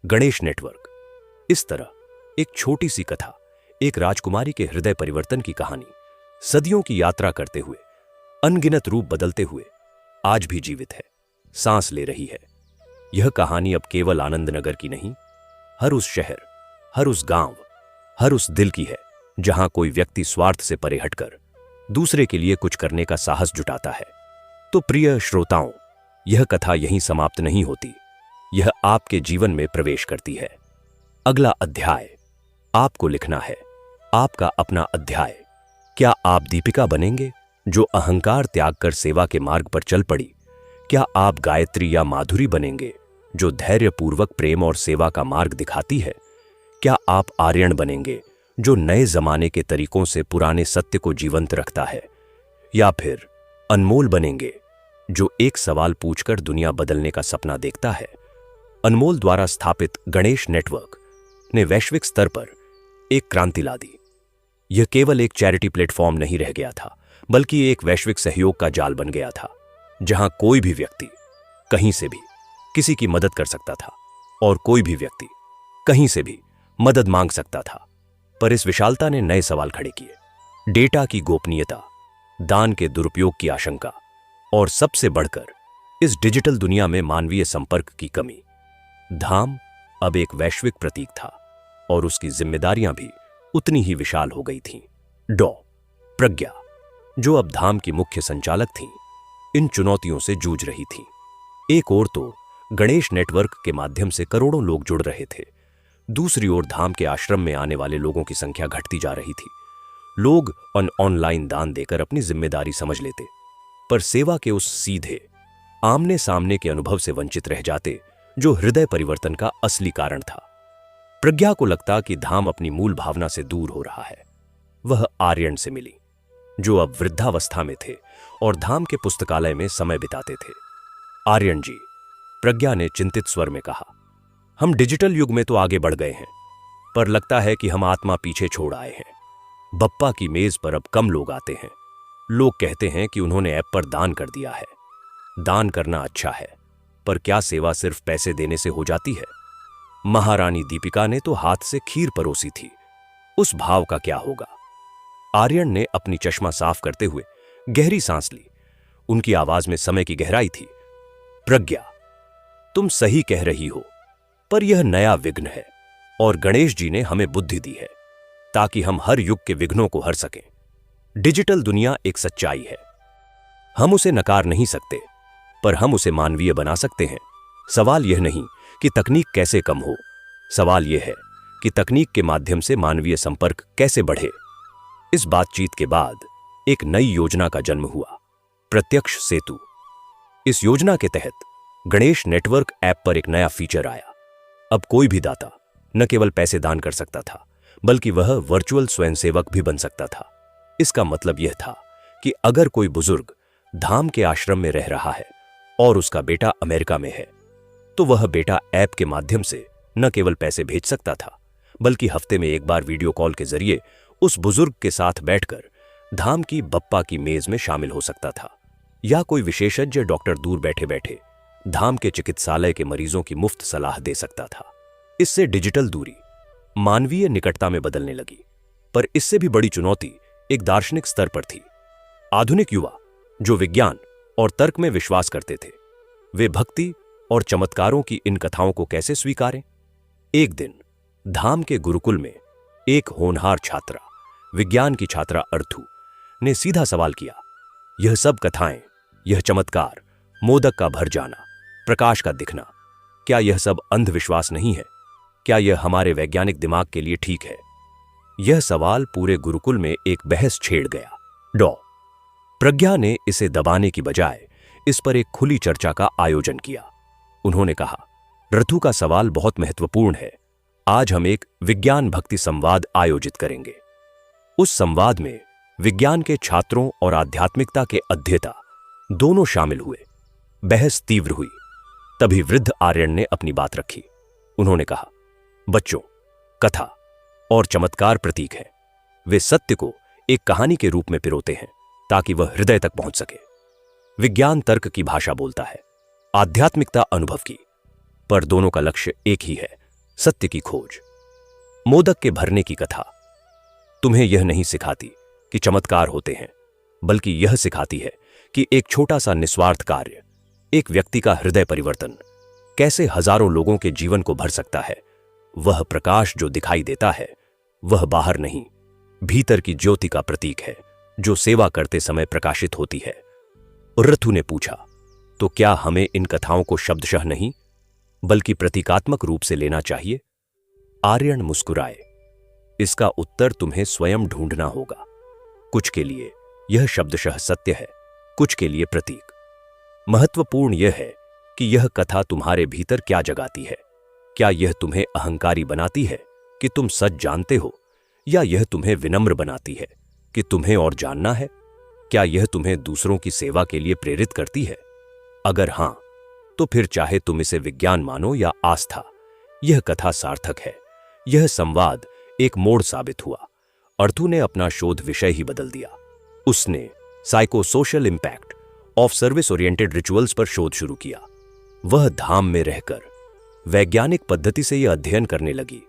गणेश नेटवर्क। इस तरह एक छोटी सी कथा, एक राजकुमारी के हृदय परिवर्तन की कहानी, सदियों की यात्रा करते हुए, अनगिनत रूप बदलते हुए, आज भी जीवित है, सांस ले रही है। यह कहानी अब केवल आनंद नगर की नहीं, हर उस शहर, हर उस गांव, हर उस दिल की है जहां कोई व्यक्ति स्वार्थ से परे हटकर दूसरे के लिए कुछ करने का साहस जुटाता है। तो प्रिय श्रोताओं, यह कथा यहीं समाप्त नहीं होती, यह आपके जीवन में प्रवेश करती है। अगला अध्याय आपको लिखना है, आपका अपना अध्याय। क्या आप दीपिका बनेंगे जो अहंकार त्याग कर सेवा के मार्ग पर चल पड़ी? क्या आप गायत्री या माधुरी बनेंगे जो धैर्यपूर्वक प्रेम और सेवा का मार्ग दिखाती है? क्या आप आर्यन बनेंगे जो नए जमाने के तरीकों से पुराने सत्य को जीवंत रखता है? या फिर अनमोल बनेंगे जो एक सवाल पूछकर दुनिया बदलने का सपना देखता है? अनमोल द्वारा स्थापित गणेश नेटवर्क ने वैश्विक स्तर पर एक क्रांति ला दी। यह केवल एक चैरिटी प्लेटफॉर्म नहीं रह गया था, बल्कि एक वैश्विक सहयोग का जाल बन गया था, जहां कोई भी व्यक्ति कहीं से भी किसी की मदद कर सकता था और कोई भी व्यक्ति कहीं से भी मदद मांग सकता था। पर इस विशालता ने नए सवाल खड़े किए। डेटा की गोपनीयता, दान के दुरुपयोग की आशंका और सबसे बढ़कर इस डिजिटल दुनिया में मानवीय संपर्क की कमी। धाम अब एक वैश्विक प्रतीक था और उसकी जिम्मेदारियां भी उतनी ही विशाल हो गई थीं। डॉ प्रज्ञा, जो अब धाम की मुख्य संचालक थीं, इन चुनौतियों से जूझ रही थीं। एक ओर तो गणेश नेटवर्क के माध्यम से करोड़ों लोग जुड़ रहे थे, दूसरी ओर धाम के आश्रम में आने वाले लोगों की संख्या घटती जा रही थी। लोग ऑनलाइन दान देकर अपनी जिम्मेदारी समझ लेते, पर सेवा के उस सीधे आमने सामने के अनुभव से वंचित रह जाते जो हृदय परिवर्तन का असली कारण था। प्रज्ञा को लगता कि धाम अपनी मूल भावना से दूर हो रहा है। वह आर्यन से मिली, जो अब वृद्धावस्था में थे और धाम के पुस्तकालय में समय बिताते थे। आर्यन जी, प्रज्ञा ने चिंतित स्वर में कहा, हम डिजिटल युग में तो आगे बढ़ गए हैं, पर लगता है कि हम आत्मा पीछे छोड़ आए हैं। बप्पा की मेज पर अब कम लोग आते हैं। लोग कहते हैं कि उन्होंने ऐप पर दान कर दिया है। दान करना अच्छा है, पर क्या सेवा सिर्फ पैसे देने से हो जाती है? महारानी दीपिका ने तो हाथ से खीर परोसी थी, उस भाव का क्या होगा? आर्यन ने अपनी चश्मा साफ करते हुए गहरी सांस ली। उनकी आवाज में समय की गहराई थी। प्रज्ञा, तुम सही कह रही हो, पर यह नया विघ्न है और गणेश जी ने हमें बुद्धि दी है ताकि हम हर युग के विघ्नों को हर सकें। डिजिटल दुनिया एक सच्चाई है, हम उसे नकार नहीं सकते, पर हम उसे मानवीय बना सकते हैं। सवाल यह नहीं कि तकनीक कैसे कम हो, सवाल यह है कि तकनीक के माध्यम से मानवीय संपर्क कैसे बढ़े। इस बातचीत के बाद एक नई योजना का जन्म हुआ, प्रत्यक्ष सेतु। इस योजना के तहत गणेश नेटवर्क ऐप पर एक नया फीचर आया। अब कोई भी दाता न केवल पैसे दान कर सकता था, बल्कि वह वर्चुअल स्वयंसेवक भी बन सकता था। इसका मतलब यह था कि अगर कोई बुजुर्ग धाम के आश्रम में रह रहा है और उसका बेटा अमेरिका में है, तो वह बेटा ऐप के माध्यम से न केवल पैसे भेज सकता था, बल्कि हफ्ते में एक बार वीडियो कॉल के जरिए उस बुजुर्ग के साथ बैठकर धाम की बप्पा की मेज में शामिल हो सकता था, या कोई विशेषज्ञ डॉक्टर दूर बैठे बैठे धाम के चिकित्सालय के मरीजों की मुफ्त सलाह दे सकता था। इससे डिजिटल दूरी मानवीय निकटता में बदलने लगी। पर इससे भी बड़ी चुनौती एक दार्शनिक स्तर पर थी। आधुनिक युवा जो विज्ञान और तर्क में विश्वास करते थे, वे भक्ति और चमत्कारों की इन कथाओं को कैसे स्वीकारें? एक दिन धाम के गुरुकुल में एक होनहार छात्रा, विज्ञान की छात्रा अर्थु, ने सीधा सवाल किया, यह सब कथाएं, यह चमत्कार, मोदक का भर जाना, प्रकाश का दिखना, क्या यह सब अंधविश्वास नहीं है? क्या यह हमारे वैज्ञानिक दिमाग के लिए ठीक है? यह सवाल पूरे गुरुकुल में एक बहस छेड़ गया। डॉ. प्रज्ञा ने इसे दबाने की बजाय इस पर एक खुली चर्चा का आयोजन किया। उन्होंने कहा, रथु का सवाल बहुत महत्वपूर्ण है। आज हम एक विज्ञान भक्ति संवाद आयोजित करेंगे। उस संवाद में विज्ञान के छात्रों और आध्यात्मिकता के अध्येता दोनों शामिल हुए। बहस तीव्र हुई। तभी वृद्ध आर्यन ने अपनी बात रखी। उन्होंने कहा, बच्चों, कथा और चमत्कार प्रतीक हैं। वे सत्य को एक कहानी के रूप में पिरोते हैं ताकि वह हृदय तक पहुंच सके। विज्ञान तर्क की भाषा बोलता है, आध्यात्मिकता अनुभव की, पर दोनों का लक्ष्य एक ही है, सत्य की खोज। मोदक के भरने की कथा तुम्हें यह नहीं सिखाती कि चमत्कार होते हैं, बल्कि यह सिखाती है कि एक छोटा सा निस्वार्थ कार्य, एक व्यक्ति का हृदय परिवर्तन कैसे हजारों लोगों के जीवन को भर सकता है। वह प्रकाश जो दिखाई देता है, वह बाहर नहीं, भीतर की ज्योति का प्रतीक है, जो सेवा करते समय प्रकाशित होती है। रथु ने पूछा, तो क्या हमें इन कथाओं को शब्दशः नहीं, बल्कि प्रतीकात्मक रूप से लेना चाहिए? आर्यन मुस्कुराए, इसका उत्तर तुम्हें स्वयं ढूंढना होगा। कुछ के लिए यह शब्दशः सत्य है, कुछ के लिए प्रतीक। महत्वपूर्ण यह है कि यह कथा तुम्हारे भीतर क्या जगाती है। क्या यह तुम्हें अहंकारी बनाती है कि तुम सच जानते हो, या यह तुम्हें विनम्र बनाती है कि तुम्हें और जानना है? क्या यह तुम्हें दूसरों की सेवा के लिए प्रेरित करती है? अगर हां, तो फिर चाहे तुम इसे विज्ञान मानो या आस्था, यह कथा सार्थक है। यह संवाद एक मोड़ साबित हुआ। अर्थु ने अपना शोध विषय ही बदल दिया। उसने psychosocial impact of service oriented rituals पर शोध शुरू किया। वह धाम में रहकर वैज्ञानिक पद्धति से यह अध्ययन करने लगी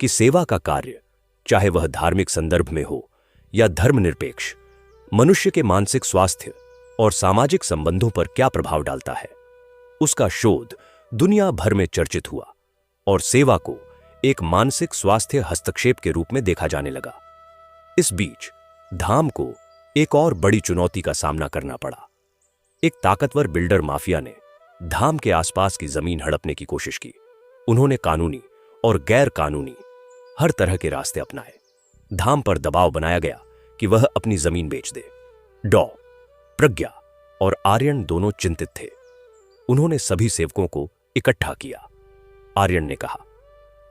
कि सेवा का कार्य, चाहे वह धार्मिक संदर्भ में हो या धर्मनिरपेक्ष, मनुष्य के मानसिक स्वास्थ्य और सामाजिक संबंधों पर क्या प्रभाव डालता है। उसका शोध दुनिया भर में चर्चित हुआ और सेवा को एक मानसिक स्वास्थ्य हस्तक्षेप के रूप में देखा जाने लगा। इस बीच धाम को एक और बड़ी चुनौती का सामना करना पड़ा। एक ताकतवर बिल्डर माफिया ने धाम के आसपास की जमीन हड़पने की कोशिश की। उन्होंने कानूनी और गैर कानूनी हर तरह के रास्ते अपनाए। धाम पर दबाव बनाया गया कि वह अपनी जमीन बेच दे। डॉ. प्रज्ञा और आर्यन दोनों चिंतित थे। उन्होंने सभी सेवकों को इकट्ठा किया। आर्यन ने कहा,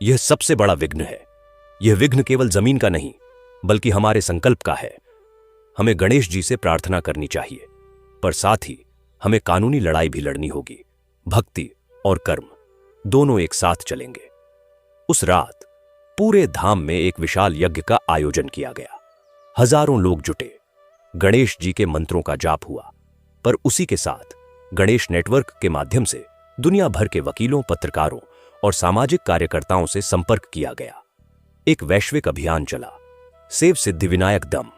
यह सबसे बड़ा विघ्न है। यह विघ्न केवल जमीन का नहीं, बल्कि हमारे संकल्प का है। हमें गणेश जी से प्रार्थना करनी चाहिए, पर साथ ही हमें कानूनी लड़ाई भी लड़नी होगी। भक्ति और कर्म दोनों एक साथ चलेंगे। उस रात पूरे धाम में एक विशाल यज्ञ का आयोजन किया गया। हजारों लोग जुटे। गणेश जी के मंत्रों का जाप हुआ, पर उसी के साथ गणेश नेटवर्क के माध्यम से दुनिया भर के वकीलों, पत्रकारों और सामाजिक कार्यकर्ताओं से संपर्क किया गया। एक वैश्विक अभियान चला, सेव सिद्धिविनायक दम।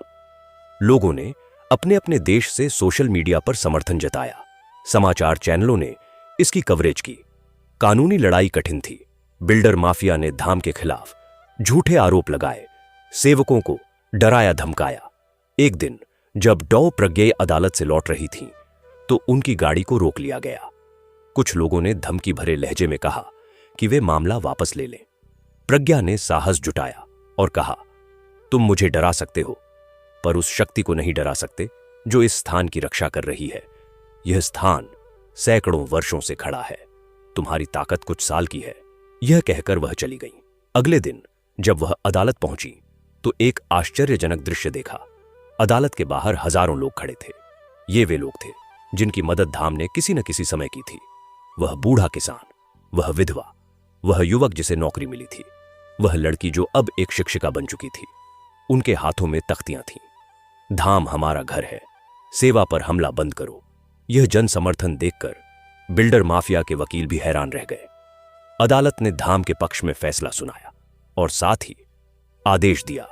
लोगों ने अपने अपने देश से सोशल मीडिया पर समर्थन जताया। समाचार चैनलों ने इसकी कवरेज की। कानूनी लड़ाई कठिन थी। बिल्डर माफिया ने धाम के खिलाफ झूठे आरोप लगाए, सेवकों को डराया धमकाया। एक दिन जब डॉ. प्रज्ञा अदालत से लौट रही थीं, तो उनकी गाड़ी को रोक लिया गया। कुछ लोगों ने धमकी भरे लहजे में कहा कि वे मामला वापस ले लें। प्रज्ञा ने साहस जुटाया और कहा, तुम मुझे डरा सकते हो, पर उस शक्ति को नहीं डरा सकते जो इस स्थान की रक्षा कर रही है। यह स्थान सैकड़ों वर्षों से खड़ा है। तुम्हारी ताकत कुछ साल की है। यह कहकर वह चली गई। अगले दिन जब वह अदालत पहुंची, तो एक आश्चर्यजनक दृश्य देखा। अदालत के बाहर हजारों लोग खड़े थे। ये वे लोग थे जिनकी मदद धाम ने किसी न किसी समय की थी। वह बूढ़ा किसान, वह विधवा, वह युवक जिसे नौकरी मिली थी, वह लड़की जो अब एक शिक्षिका बन चुकी थी। उनके हाथों में तख्तियां थीं। धाम हमारा घर है, सेवा पर हमला बंद करो। यह जन समर्थन देखकर बिल्डर माफिया के वकील भी हैरान रह गए। अदालत ने धाम के पक्ष में फैसला सुनाया और साथ ही आदेश दिया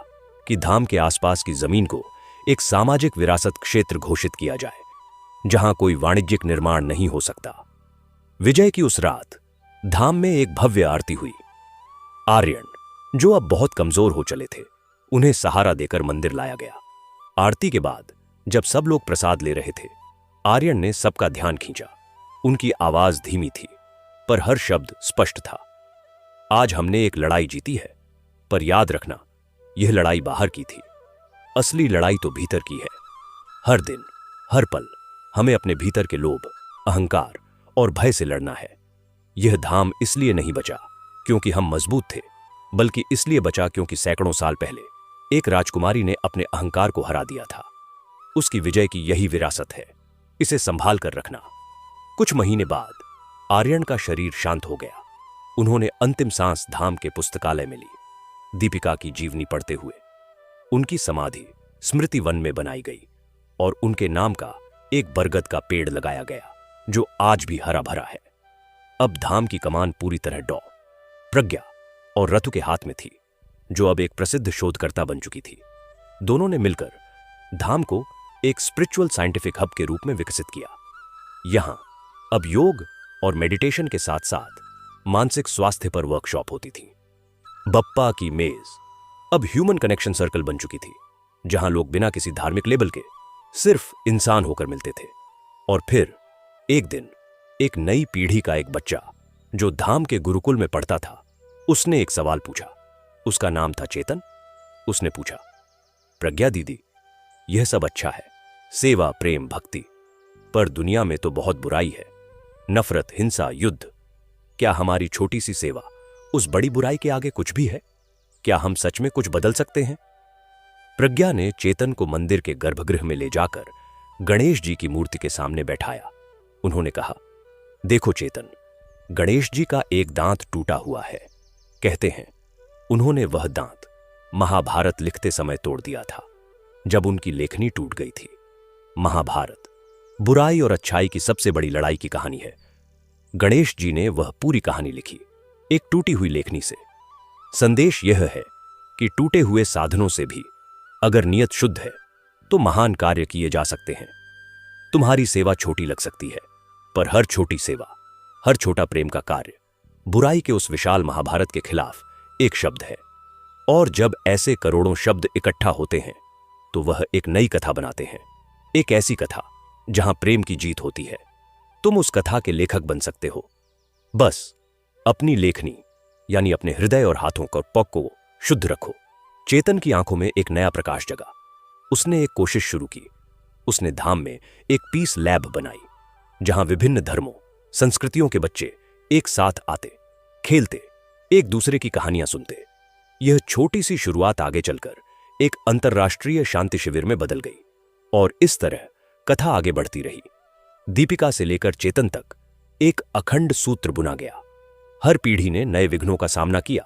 कि धाम के आसपास की जमीन को एक सामाजिक विरासत क्षेत्र घोषित किया जाए, जहां कोई वाणिज्यिक निर्माण नहीं हो सकता। विजय की उस रात धाम में एक भव्य आरती हुई। आर्यन, जो अब बहुत कमजोर हो चले थे, उन्हें सहारा देकर मंदिर लाया गया। आरती के बाद जब सब लोग प्रसाद ले रहे थे, आर्यन ने सबका ध्यान खींचा। उनकी आवाज धीमी थी, पर हर शब्द स्पष्ट था। आज हमने एक लड़ाई जीती है, पर याद रखना, यह लड़ाई बाहर की थी। असली लड़ाई तो भीतर की है। हर दिन, हर पल हमें अपने भीतर के लोभ, अहंकार और भय से लड़ना है। यह धाम इसलिए नहीं बचा क्योंकि हम मजबूत थे, बल्कि इसलिए बचा क्योंकि सैकड़ों साल पहले एक राजकुमारी ने अपने अहंकार को हरा दिया था। उसकी विजय की यही विरासत है, इसे संभाल कर रखना। कुछ महीने बाद आर्यन का शरीर शांत हो गया। उन्होंने अंतिम सांस धाम के पुस्तकालय में ली। दीपिका की जीवनी पढ़ते हुए उनकी समाधि स्मृति वन में बनाई गई और उनके नाम का एक बरगद का पेड़ लगाया गया, जो आज भी हरा भरा है। अब धाम की कमान पूरी तरह डॉ. प्रज्ञा और रतु के हाथ में थी, जो अब एक प्रसिद्ध शोधकर्ता बन चुकी थी। दोनों ने मिलकर धाम को एक स्पिरिचुअल साइंटिफिक हब के रूप में विकसित किया। यहां अब योग और मेडिटेशन के साथ साथ मानसिक स्वास्थ्य पर वर्कशॉप होती थी। बप्पा की मेज अब ह्यूमन कनेक्शन सर्कल बन चुकी थी, जहां लोग बिना किसी धार्मिक लेबल के सिर्फ इंसान होकर मिलते थे। और फिर एक दिन एक नई पीढ़ी का एक बच्चा, जो धाम के गुरुकुल में पढ़ता था, उसने एक सवाल पूछा। उसका नाम था चेतन। उसने पूछा, प्रज्ञा दीदी, यह सब अच्छा है, सेवा, प्रेम, भक्ति, पर दुनिया में तो बहुत बुराई है, नफरत, हिंसा, युद्ध। क्या हमारी छोटी सी सेवा उस बड़ी बुराई के आगे कुछ भी है? क्या हम सच में कुछ बदल सकते हैं? प्रज्ञा ने चेतन को मंदिर के गर्भगृह में ले जाकर गणेश जी की मूर्ति के सामने बैठाया। उन्होंने कहा, देखो चेतन, गणेश जी का एक दांत टूटा हुआ है। कहते हैं उन्होंने वह दांत महाभारत लिखते समय तोड़ दिया था, जब उनकी लेखनी टूट गई थी। महाभारत बुराई और अच्छाई की सबसे बड़ी लड़ाई की कहानी है। गणेश जी ने वह पूरी कहानी लिखी, एक टूटी हुई लेखनी से। संदेश यह है कि टूटे हुए साधनों से भी अगर नियत शुद्ध है तो महान कार्य किए जा सकते हैं। तुम्हारी सेवा छोटी लग सकती है, पर हर छोटी सेवा, हर छोटा प्रेम का कार्य बुराई के उस विशाल महाभारत के खिलाफ एक शब्द है। और जब ऐसे करोड़ों शब्द इकट्ठा होते हैं तो वह एक नई कथा बनाते हैं, एक ऐसी कथा जहां प्रेम की जीत होती है। तुम उस कथा के लेखक बन सकते हो। बस अपनी लेखनी यानी अपने हृदय और हाथों को पग को शुद्ध रखो। चेतन की आंखों में एक नया प्रकाश जगा। उसने एक कोशिश शुरू की। उसने धाम में एक पीस लैब बनाई, जहां विभिन्न धर्मों, संस्कृतियों के बच्चे एक साथ आते, खेलते, एक दूसरे की कहानियां सुनते। यह छोटी सी शुरुआत आगे चलकर एक अंतर्राष्ट्रीय शांति शिविर में बदल गई और इस तरह कथा आगे बढ़ती रही। दीपिका से लेकर चेतन तक एक अखंड सूत्र बुना गया। हर पीढ़ी ने नए विघ्नों का सामना किया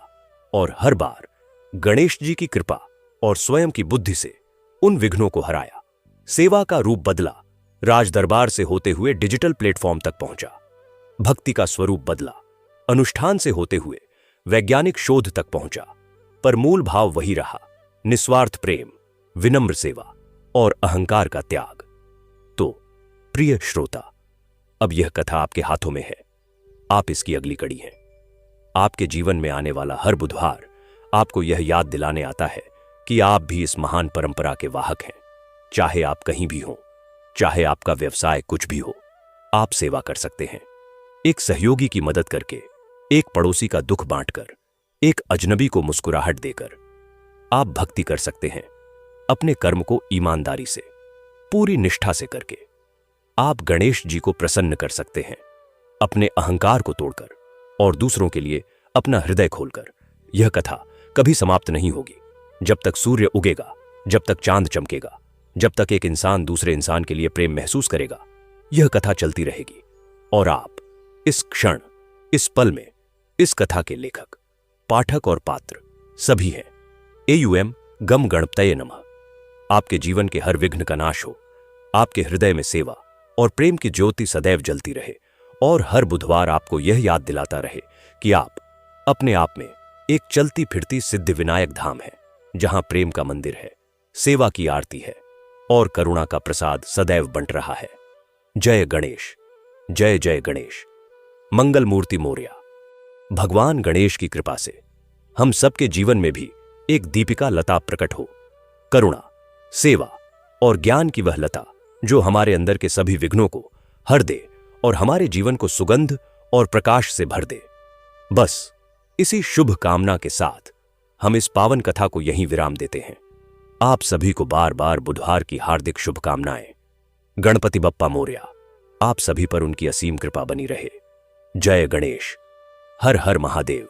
और हर बार गणेश जी की कृपा और स्वयं की बुद्धि से उन विघ्नों को हराया। सेवा का रूप बदला, राज दरबार से होते हुए डिजिटल प्लेटफॉर्म तक पहुंचा। भक्ति का स्वरूप बदला, अनुष्ठान से होते हुए वैज्ञानिक शोध तक पहुंचा। पर मूल भाव वही रहा, निस्वार्थ प्रेम, विनम्र सेवा और अहंकार का त्याग। तो प्रिय श्रोता, अब यह कथा आपके हाथों में है। आप इसकी अगली कड़ी हैं। आपके जीवन में आने वाला हर बुधवार आपको यह याद दिलाने आता है कि आप भी इस महान परंपरा के वाहक हैं। चाहे आप कहीं भी हों, चाहे आपका व्यवसाय कुछ भी हो, आप सेवा कर सकते हैं। एक सहयोगी की मदद करके, एक पड़ोसी का दुख बांटकर, एक अजनबी को मुस्कुराहट देकर आप भक्ति कर सकते हैं। अपने कर्म को ईमानदारी से, पूरी निष्ठा से करके आप गणेश जी को प्रसन्न कर सकते हैं, अपने अहंकार को तोड़कर और दूसरों के लिए अपना हृदय खोलकर। यह कथा कभी समाप्त नहीं होगी। जब तक सूर्य उगेगा, जब तक चांद चमकेगा, जब तक एक इंसान दूसरे इंसान के लिए प्रेम महसूस करेगा, यह कथा चलती रहेगी। और आप इस क्षण, इस पल में इस कथा के लेखक, पाठक और पात्र सभी हैं। AUM गम गणपतये नमः। आपके जीवन के हर विघ्न का नाश हो, आपके हृदय में सेवा और प्रेम की ज्योति सदैव जलती रहे, और हर बुधवार आपको यह याद दिलाता रहे कि आप अपने आप में एक चलती फिरती सिद्धिविनायक धाम है, जहां प्रेम का मंदिर है, सेवा की आरती है और करुणा का प्रसाद सदैव बंट रहा है। जय गणेश, जय जय गणेश। मंगल मूर्ति मोरया। भगवान गणेश की कृपा से हम सबके जीवन में भी एक दीपिका लता प्रकट हो, करुणा, सेवा और ज्ञान की वह लता जो हमारे अंदर के सभी विघ्नों को हर दे और हमारे जीवन को सुगंध और प्रकाश से भर दे। बस इसी शुभ कामना के साथ हम इस पावन कथा को यहीं विराम देते हैं। आप सभी को बार बार बुधवार की हार्दिक शुभकामनाएं। गणपति बप्पा मोरया आप सभी पर उनकी असीम कृपा बनी रहे। जय गणेश, हर हर महादेव।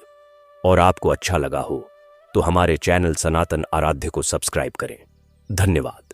और आपको अच्छा लगा हो तो हमारे चैनल सनातन आराध्य को सब्सक्राइब करें। धन्यवाद।